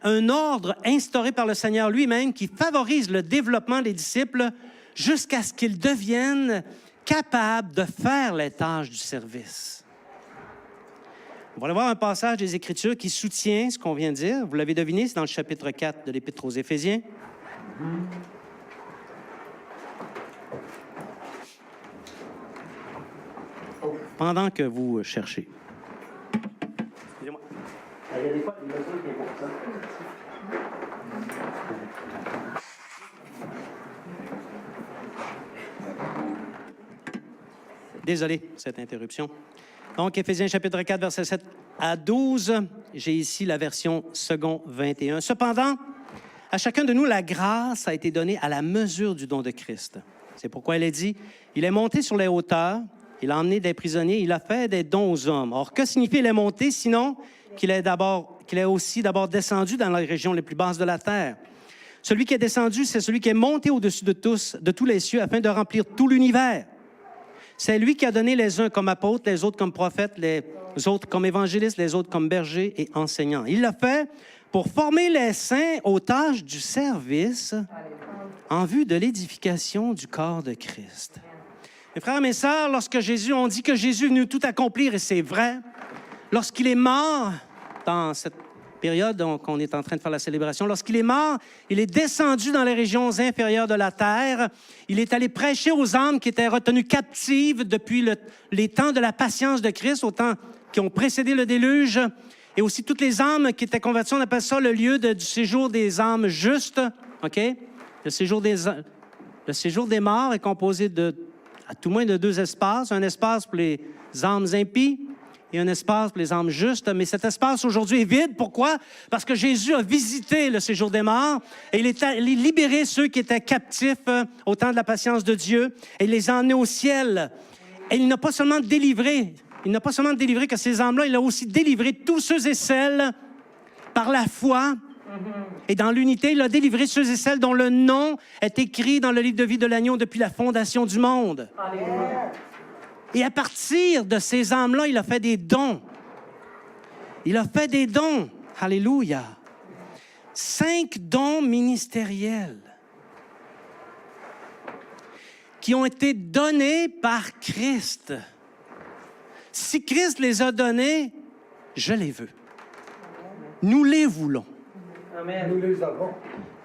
S1: un ordre instauré par le Seigneur lui-même qui favorise le développement des disciples jusqu'à ce qu'ils deviennent capables de faire les tâches du service. On va aller voir un passage des Écritures qui soutient ce qu'on vient de dire. Vous l'avez deviné, c'est dans le chapitre 4 de l'Épître aux Éphésiens. Pendant que vous cherchez. Excusez-moi.
S3: Il y a des fois, il y a des trucs qui est pour ça.
S1: Désolé pour cette interruption. Donc, Éphésiens chapitre 4, versets 7 à 12. J'ai ici la version second 21. Cependant, à chacun de nous, la grâce a été donnée à la mesure du don de Christ. C'est pourquoi il est dit, il est monté sur les hauteurs, il a emmené des prisonniers, il a fait des dons aux hommes. Or, que signifie il est monté, sinon qu'il est aussi d'abord descendu dans les régions les plus basses de la terre? Celui qui est descendu, c'est celui qui est monté au-dessus de tous les cieux, afin de remplir tout l'univers. C'est lui qui a donné les uns comme apôtres, les autres comme prophètes, les autres comme évangélistes, les autres comme bergers et enseignants. Il l'a fait pour former les saints aux tâches du service en vue de l'édification du corps de Christ. Mes frères et mes sœurs, on dit que Jésus est venu tout accomplir, et c'est vrai, lorsqu'il est mort, dans cette période qu'on est en train de faire la célébration, lorsqu'il est mort, il est descendu dans les régions inférieures de la terre. Il est allé prêcher aux âmes qui étaient retenues captives depuis les temps de la patience de Christ, aux temps qui ont précédé le déluge, et aussi toutes les âmes qui étaient converties. On appelle ça le lieu du séjour des âmes justes. OK? Le séjour des morts est composé à tout moins de deux espaces. Un espace pour les âmes impies et un espace pour les âmes justes. Mais cet espace aujourd'hui est vide. Pourquoi? Parce que Jésus a visité le séjour des morts et il est allé libérer ceux qui étaient captifs au temps de la patience de Dieu et il les a emmenés au ciel. Et il n'a pas seulement délivré que ces âmes-là, il a aussi délivré tous ceux et celles par la foi. Et dans l'unité, il a délivré ceux et celles dont le nom est écrit dans le livre de vie de l'agneau depuis la fondation du monde.
S2: Alléluia.
S1: Et à partir de ces âmes-là, il a fait des dons. Il a fait des dons. Alléluia. 5 dons ministériels qui ont été donnés par Christ. Si Christ les a donnés, je les veux. Nous les voulons.
S3: Amen.
S4: Nous les avons.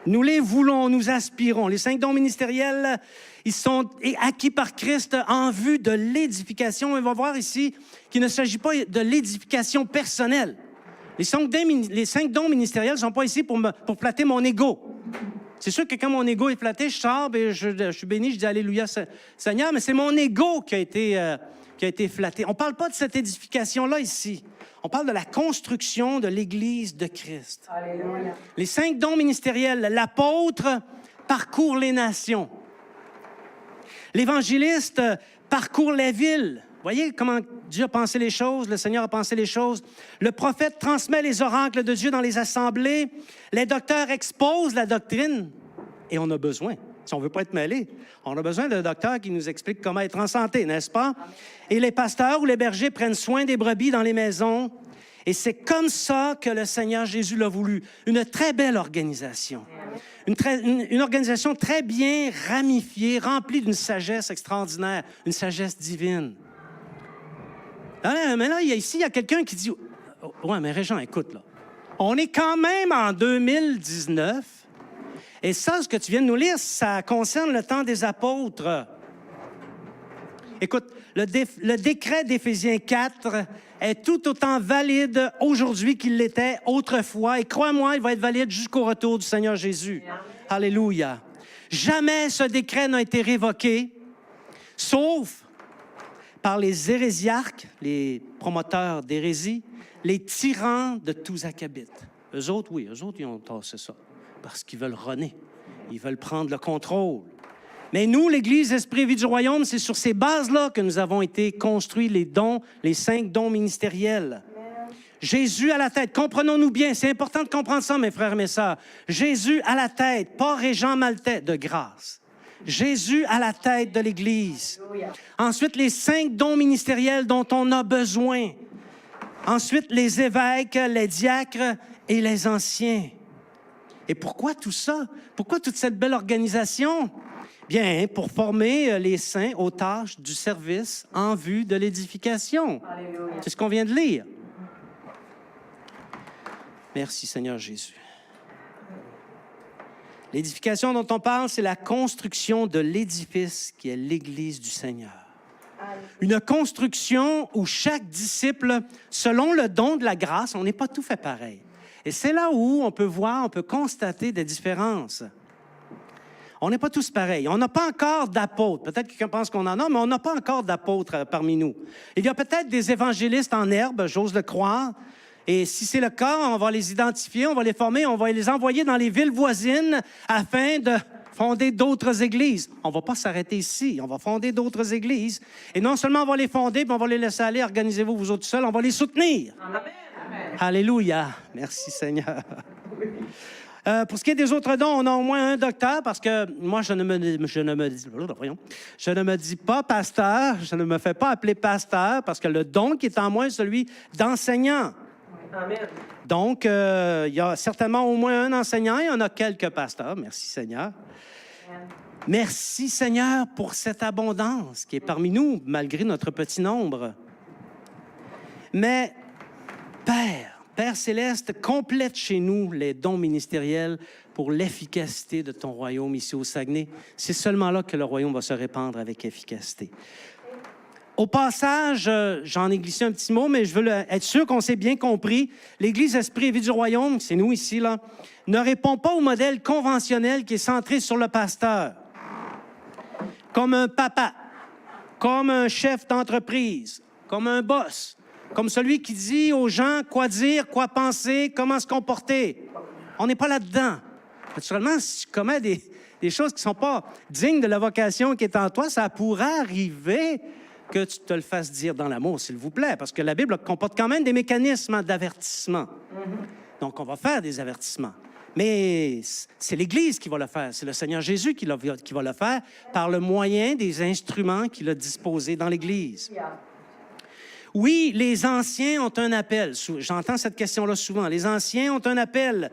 S1: Nous les voulons, nous aspirons. Les 5 dons ministériels, ils sont acquis par Christ en vue de l'édification. On va voir ici qu'il ne s'agit pas de l'édification personnelle. Les 5 dons ministériels ne sont pas ici pour flatter mon ego. C'est sûr que quand mon ego est flatté, je sors et je suis béni, je dis Alléluia Seigneur, mais c'est mon ego qui a été flatté. On ne parle pas de cette édification-là ici. On parle de la construction de l'Église de Christ.
S2: Alléluia.
S1: Les 5 dons ministériels, l'apôtre parcourt les nations. L'évangéliste parcourt les villes. Voyez comment Dieu a pensé les choses, le Seigneur a pensé les choses. Le prophète transmet les oracles de Dieu dans les assemblées. Les docteurs exposent la doctrine. Et on a besoin, si on ne veut pas être mêlé, on a besoin de docteurs qui nous expliquent comment être en santé, n'est-ce pas? Et les pasteurs ou les bergers prennent soin des brebis dans les maisons. Et c'est comme ça que le Seigneur Jésus l'a voulu. Une très belle organisation. Une organisation très bien ramifiée, remplie d'une sagesse extraordinaire, une sagesse divine. Mais là, ici, il y a quelqu'un qui dit, « Ouais, mais Régent, écoute, là, on est quand même en 2019, et ça, ce que tu viens de nous lire, ça concerne le temps des apôtres. » Écoute, le décret d'Éphésiens 4 est tout autant valide aujourd'hui qu'il l'était autrefois. Et crois-moi, il va être valide jusqu'au retour du Seigneur Jésus. Alléluia. Jamais ce décret n'a été révoqué, sauf par les hérésiarques, les promoteurs d'hérésie, les tyrans de tous Akabites. Eux autres, oui, eux autres, ils ont tassé ça parce qu'ils veulent rogner. Ils veulent prendre le contrôle. Mais nous, l'Église Esprit et Vie du Royaume, c'est sur ces bases-là que nous avons été construits les dons, les 5 dons ministériels. Jésus à la tête, comprenons-nous bien, c'est important de comprendre ça, mes frères et mes sœurs. Jésus à la tête, pas Régent Maltais, de grâce. Jésus à la tête de l'Église. Ensuite, les 5 dons ministériels dont on a besoin. Ensuite, les évêques, les diacres et les anciens. Et pourquoi tout ça? Pourquoi toute cette belle organisation? Bien, pour former les saints aux tâches du service en vue de l'édification. C'est ce qu'on vient de lire. Merci, Seigneur Jésus. L'édification dont on parle, c'est la construction de l'édifice qui est l'Église du Seigneur. Une construction où chaque disciple, selon le don de la grâce, on n'est pas tout fait pareil. Et c'est là où on peut voir, on peut constater des différences. On n'est pas tous pareils. On n'a pas encore d'apôtres. Peut-être que quelqu'un pense qu'on en a, mais on n'a pas encore d'apôtres parmi nous. Il y a peut-être des évangélistes en herbe, j'ose le croire. Et si c'est le cas, on va les identifier, on va les former, on va les envoyer dans les villes voisines afin de fonder d'autres églises. On ne va pas s'arrêter ici. On va fonder d'autres églises. Et non seulement on va les fonder, mais on va les laisser aller. Organisez-vous vous autres seuls. On va les soutenir. Amen. Alléluia. Merci, Seigneur. Pour ce qui est des autres dons, on a au moins un docteur parce que moi, je ne me dis pas pasteur, je ne me fais pas appeler pasteur parce que le don qui est en moi est celui d'enseignant.
S3: Amen.
S1: Donc, il y a certainement au moins un enseignant et on a quelques pasteurs. Merci, Seigneur. Merci, Seigneur, pour cette abondance qui est parmi nous, malgré notre petit nombre. Mais, Père céleste, complète chez nous les dons ministériels pour l'efficacité de ton royaume ici au Saguenay. C'est seulement là que le royaume va se répandre avec efficacité. Au passage, j'en ai glissé un petit mot, mais je veux être sûr qu'on s'est bien compris. L'Église Esprit et Vie du Royaume, c'est nous ici, là, ne répond pas au modèle conventionnel qui est centré sur le pasteur. Comme un papa, comme un chef d'entreprise, comme un boss, comme celui qui dit aux gens quoi dire, quoi penser, comment se comporter. On n'est pas là-dedans. Naturellement, si tu commets des choses qui ne sont pas dignes de la vocation qui est en toi, ça pourrait arriver que tu te le fasses dire dans l'amour, s'il vous plaît, parce que la Bible comporte quand même des mécanismes d'avertissement. Donc, on va faire des avertissements. Mais c'est l'Église qui va le faire. C'est le Seigneur Jésus qui va le faire par le moyen des instruments qu'il a disposés dans l'Église. Oui, les anciens ont un appel. J'entends cette question-là souvent. Les anciens ont un appel.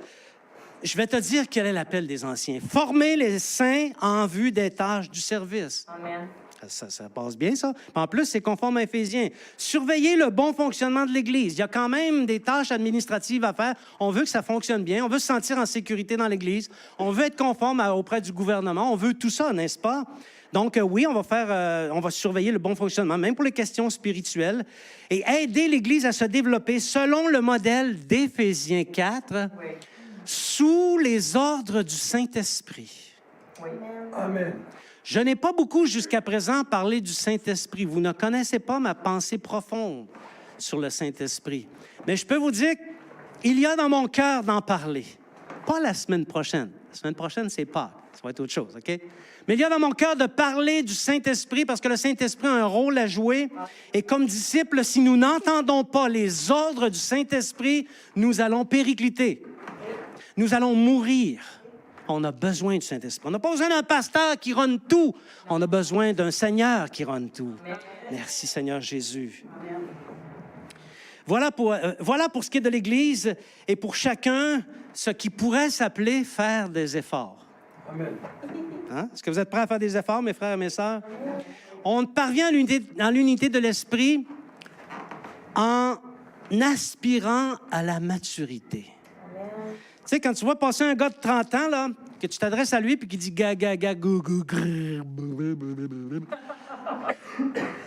S1: Je vais te dire quel est l'appel des anciens. Former les saints en vue des tâches du service.
S2: Amen.
S1: Ça passe bien, ça. En plus, c'est conforme à Éphésiens. Surveiller le bon fonctionnement de l'Église. Il y a quand même des tâches administratives à faire. On veut que ça fonctionne bien. On veut se sentir en sécurité dans l'Église. On veut être conforme auprès du gouvernement. On veut tout ça, n'est-ce pas? Donc, oui, on va surveiller le bon fonctionnement, même pour les questions spirituelles, et aider l'Église à se développer selon le modèle d'Éphésiens 4,
S2: Oui.
S1: sous les ordres du Saint-Esprit.
S2: Oui.
S3: Amen.
S1: Je n'ai pas beaucoup jusqu'à présent parlé du Saint-Esprit. Vous ne connaissez pas ma pensée profonde sur le Saint-Esprit. Mais je peux vous dire qu'il y a dans mon cœur d'en parler. Pas la semaine prochaine. La semaine prochaine, c'est Pâques. Ça va être autre chose, OK? Mais il y a dans mon cœur de parler du Saint-Esprit parce que le Saint-Esprit a un rôle à jouer. Et comme disciples, si nous n'entendons pas les ordres du Saint-Esprit, nous allons péricliter. Nous allons mourir. On a besoin du Saint-Esprit. On n'a pas besoin d'un pasteur qui rône tout. On a besoin d'un Seigneur qui rône tout. Merci, Seigneur Jésus. Voilà pour ce qui est de l'Église et pour chacun ce qui pourrait s'appeler faire des efforts.
S2: Amen.
S1: Hein? Est-ce que vous êtes prêts à faire des efforts, mes frères et mes sœurs? On parvient à l'unité de l'esprit en aspirant à la maturité. Tu sais, quand tu vois passer un gars de 30 ans, là, que tu t'adresses à lui puis qu'il dit ga, ga, ga, gou, gou, grrr,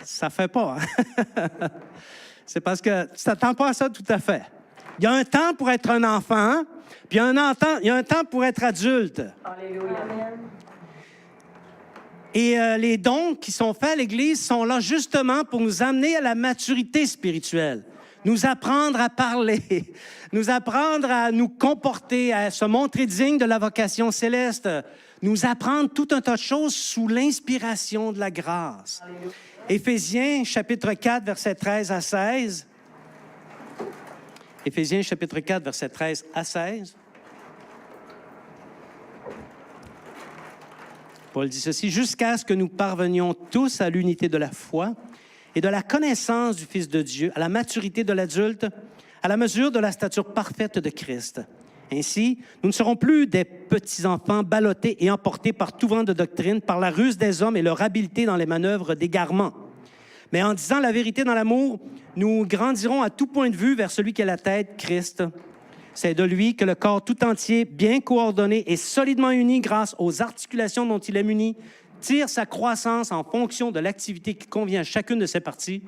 S1: ça fait pas. Hein? C'est parce que tu t'attends pas à ça tout à fait. Il y a un temps pour être un enfant, puis il y a un temps pour être adulte.
S2: Alléluia.
S1: Et les dons qui sont faits à l'Église sont là justement pour nous amener à la maturité spirituelle, nous apprendre à parler, nous apprendre à nous comporter, à se montrer digne de la vocation céleste, nous apprendre tout un tas de choses sous l'inspiration de la grâce.
S2: Alléluia.
S1: Éphésiens, chapitre 4, versets 13 à 16. Éphésiens, chapitre 4, versets 13 à 16. Paul dit ceci, « Jusqu'à ce que nous parvenions tous à l'unité de la foi et de la connaissance du Fils de Dieu, à la maturité de l'adulte, à la mesure de la stature parfaite de Christ. Ainsi, nous ne serons plus des petits-enfants ballottés et emportés par tout vent de doctrine, par la ruse des hommes et leur habileté dans les manœuvres d'égarement. Mais en disant la vérité dans l'amour, nous grandirons à tout point de vue vers celui qui est la tête, Christ. C'est de lui que le corps tout entier, bien coordonné et solidement uni grâce aux articulations dont il est muni, tire sa croissance en fonction de l'activité qui convient à chacune de ses parties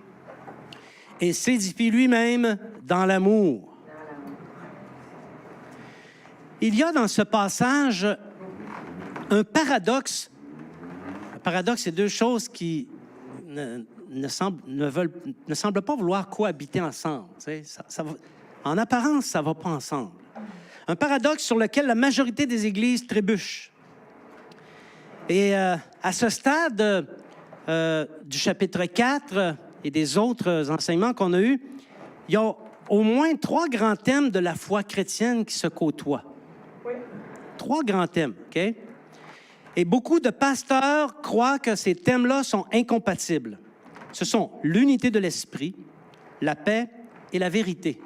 S1: et s'édifie lui-même dans l'amour. » Il y a dans ce passage un paradoxe. Un paradoxe, c'est deux choses qui ne semblent pas vouloir cohabiter ensemble. Tu sais, en apparence, ça ne va pas ensemble. Un paradoxe sur lequel la majorité des églises trébuchent. Et à ce stade du chapitre 4 et des autres enseignements qu'on a eus, il y a au moins 3 grands thèmes de la foi chrétienne qui se côtoient. 3 grands thèmes, OK? Et beaucoup de pasteurs croient que ces thèmes-là sont incompatibles. Ce sont l'unité de l'esprit, la paix et la vérité.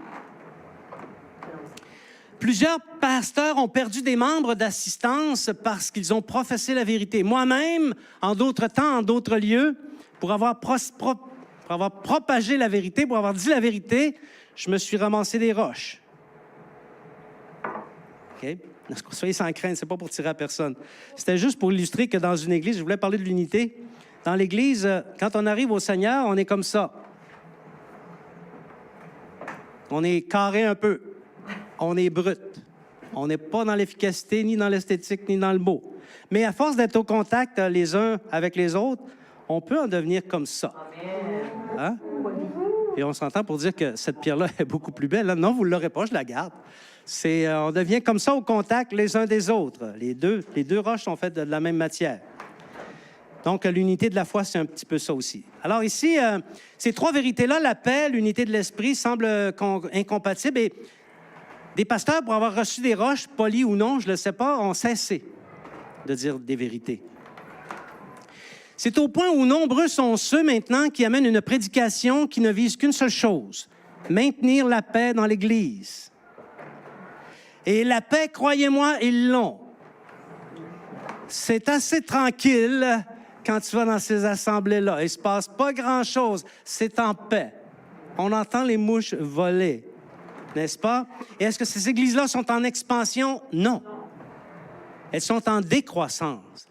S1: Plusieurs pasteurs ont perdu des membres d'assistance parce qu'ils ont professé la vérité. Moi-même, en d'autres temps, en d'autres lieux, pour avoir propagé la vérité, pour avoir dit la vérité, je me suis ramassé des roches. OK? Soyez sans crainte, ce n'est pas pour tirer à personne. C'était juste pour illustrer que dans une église, je voulais parler de l'unité. Dans l'église, quand on arrive au Seigneur, on est comme ça. On est carré un peu. On est brut. On n'est pas dans l'efficacité, ni dans l'esthétique, ni dans le beau. Mais à force d'être au contact les uns avec les autres, on peut en devenir comme ça. Hein? Et on s'entend pour dire que cette pierre-là est beaucoup plus belle. Non, vous ne l'aurez pas, je la garde. On devient comme ça au contact les uns des autres. Les deux roches sont faites de la même matière. Donc, l'unité de la foi, c'est un petit peu ça aussi. Alors ici, ces 3 vérités-là, la paix, l'unité de l'esprit, semblent incompatibles. Et des pasteurs, pour avoir reçu des roches, polies ou non, je ne le sais pas, ont cessé de dire des vérités. C'est au point où nombreux sont ceux maintenant qui amènent une prédication qui ne vise qu'une seule chose, maintenir la paix dans l'Église. Et la paix, croyez-moi, ils l'ont. C'est assez tranquille quand tu vas dans ces assemblées-là. Il ne se passe pas grand-chose. C'est en paix. On entend les mouches voler, n'est-ce pas? Et est-ce que ces églises-là sont en expansion? Non. Elles sont en décroissance.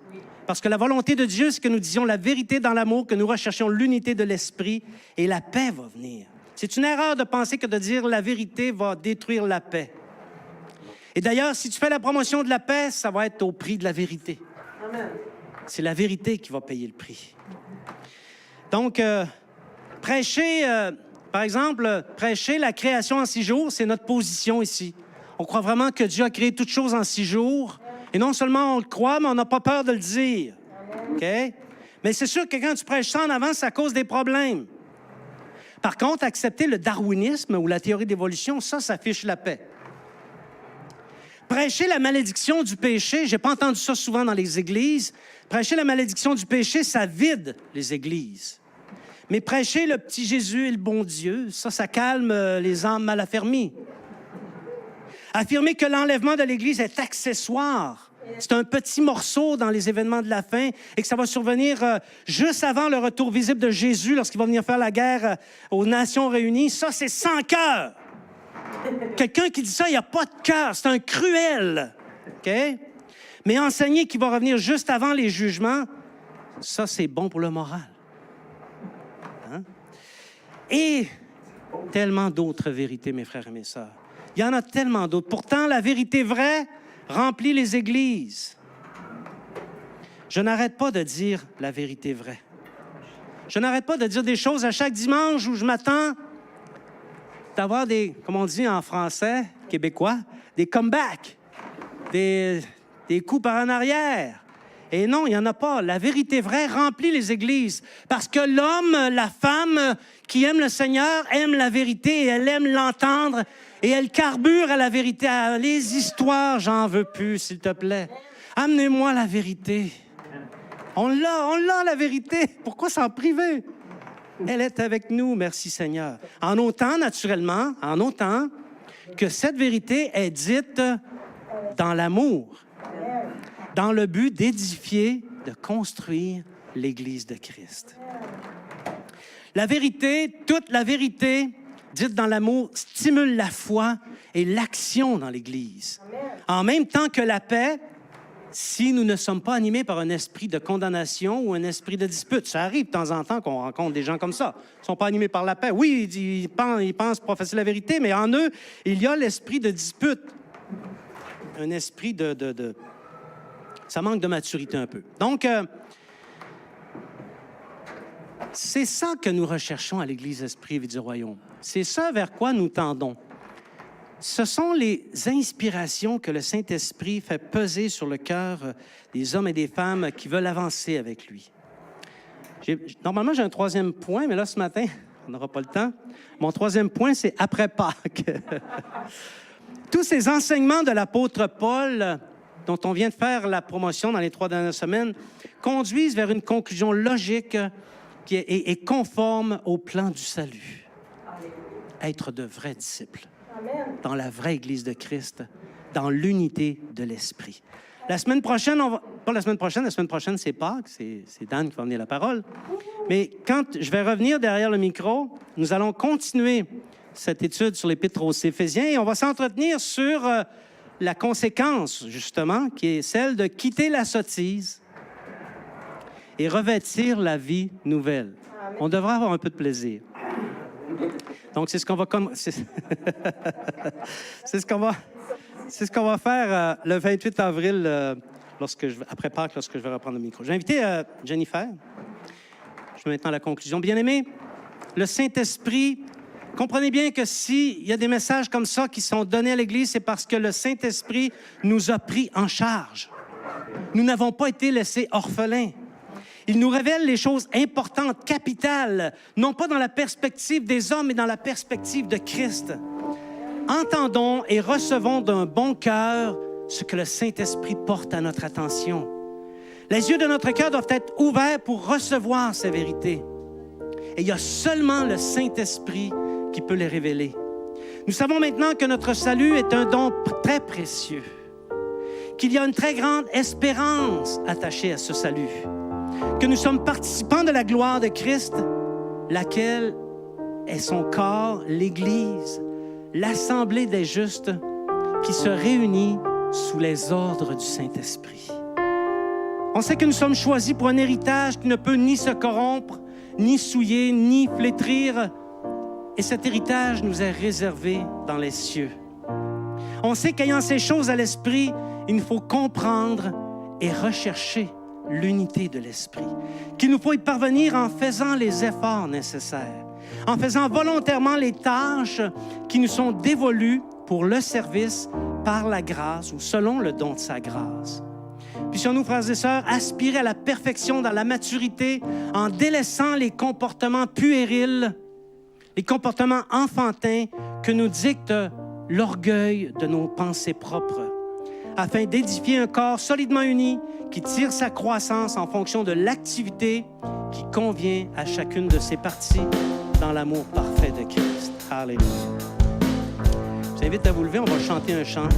S1: Parce que la volonté de Dieu, c'est que nous disions la vérité dans l'amour, que nous recherchions l'unité de l'esprit et la paix va venir. C'est une erreur de penser que de dire la vérité va détruire la paix. Et d'ailleurs, si tu fais la promotion de la paix, ça va être au prix de la vérité.
S2: Amen.
S1: C'est la vérité qui va payer le prix. Donc, prêcher, par exemple, prêcher la création en 6 jours, c'est notre position ici. On croit vraiment que Dieu a créé toutes choses en 6 jours. Et non seulement on le croit, mais on n'a pas peur de le dire. OK? Mais c'est sûr que quand tu prêches ça en avance, ça cause des problèmes. Par contre, accepter le darwinisme ou la théorie d'évolution, ça fiche la paix. Prêcher la malédiction du péché, je n'ai pas entendu ça souvent dans les églises. Prêcher la malédiction du péché, ça vide les églises. Mais prêcher le petit Jésus et le bon Dieu, ça calme les âmes mal affermies. Affirmer que l'enlèvement de l'Église est accessoire, c'est un petit morceau dans les événements de la fin et que ça va survenir juste avant le retour visible de Jésus lorsqu'il va venir faire la guerre aux Nations réunies, ça, c'est sans cœur. Quelqu'un qui dit ça, il n'y a pas de cœur, c'est un cruel. OK? Mais enseigner qu'il va revenir juste avant les jugements, ça, c'est bon pour le moral. Hein? Et tellement d'autres vérités, mes frères et mes sœurs. Il y en a tellement d'autres. Pourtant, la vérité vraie remplit les églises. Je n'arrête pas de dire la vérité vraie. Je n'arrête pas de dire des choses à chaque dimanche où je m'attends d'avoir des, comme on dit en français québécois, des comebacks, des coups par en arrière. Et non, il n'y en a pas. La vérité vraie remplit les églises. Parce que l'homme, la femme qui aime le Seigneur aime la vérité et elle aime l'entendre et elle carbure à la vérité. Ah, les histoires, j'en veux plus, s'il te plaît. Amenez-moi la vérité. On l'a, la vérité. Pourquoi s'en priver? Elle est avec nous, merci Seigneur. En autant, naturellement, en autant que cette vérité est dite dans l'amour, dans le but d'édifier, de construire l'Église de Christ. La vérité, toute la vérité, dite dans l'amour, stimule la foi et l'action dans l'Église. En même temps que la paix, si nous ne sommes pas animés par un esprit de condamnation ou un esprit de dispute. Ça arrive de temps en temps qu'on rencontre des gens comme ça. Ils ne sont pas animés par la paix. Oui, ils pensent professer la vérité, mais en eux, il y a l'esprit de dispute. Un esprit de... Ça manque de maturité un peu. Donc, c'est ça que nous recherchons à l'Église Esprit et Vie du Royaume. C'est ça vers quoi nous tendons. Ce sont les inspirations que le Saint-Esprit fait peser sur le cœur des hommes et des femmes qui veulent avancer avec lui. Normalement, j'ai un troisième point, mais là, ce matin, on n'aura pas le temps. Mon troisième point, c'est après Pâques. Tous ces enseignements de l'apôtre Paul, dont on vient de faire la promotion dans les 3 dernières semaines, conduisent vers une conclusion logique qui est conforme au plan du salut. Être de vrais disciples. Dans la vraie Église de Christ, dans l'unité de l'Esprit. La semaine prochaine, pas la semaine prochaine, c'est Pâques, c'est Dan qui va amener la parole. Mais quand je vais revenir derrière le micro, nous allons continuer cette étude sur l'Épître aux Éphésiens et on va s'entretenir sur la conséquence, justement, qui est celle de quitter la sottise et revêtir la vie nouvelle. Amen. On devrait avoir un peu de plaisir. Donc, c'est ce qu'on va c'est ce qu'on va faire le 28 avril, après Pâques, lorsque je vais reprendre le micro. J'ai invité Jennifer. Je vais maintenant à la conclusion. Bien-aimés, le Saint-Esprit, comprenez bien que s'il y a des messages comme ça qui sont donnés à l'Église, c'est parce que le Saint-Esprit nous a pris en charge. Nous n'avons pas été laissés orphelins. Il nous révèle les choses importantes, capitales, non pas dans la perspective des hommes, mais dans la perspective de Christ. Entendons et recevons d'un bon cœur ce que le Saint-Esprit porte à notre attention. Les yeux de notre cœur doivent être ouverts pour recevoir ces vérités. Et il y a seulement le Saint-Esprit qui peut les révéler. Nous savons maintenant que notre salut est un don très précieux, qu'il y a une très grande espérance attachée à ce salut, que nous sommes participants de la gloire de Christ, laquelle est son corps, l'Église, l'assemblée des justes qui se réunit sous les ordres du Saint-Esprit. On sait que nous sommes choisis pour un héritage qui ne peut ni se corrompre, ni souiller, ni flétrir, et cet héritage nous est réservé dans les cieux. On sait qu'ayant ces choses à l'esprit, il nous faut comprendre et rechercher l'unité de l'esprit, qu'il nous faut y parvenir en faisant les efforts nécessaires, en faisant volontairement les tâches qui nous sont dévolues pour le service par la grâce ou selon le don de sa grâce. Puissions-nous, frères et sœurs, aspirer à la perfection dans la maturité en délaissant les comportements puérils, les comportements enfantins que nous dicte l'orgueil de nos pensées propres, afin d'édifier un corps solidement uni qui tire sa croissance en fonction de l'activité qui convient à chacune de ses parties dans l'amour parfait de Christ. Alléluia. Je vous invite à vous lever, on va chanter un chant.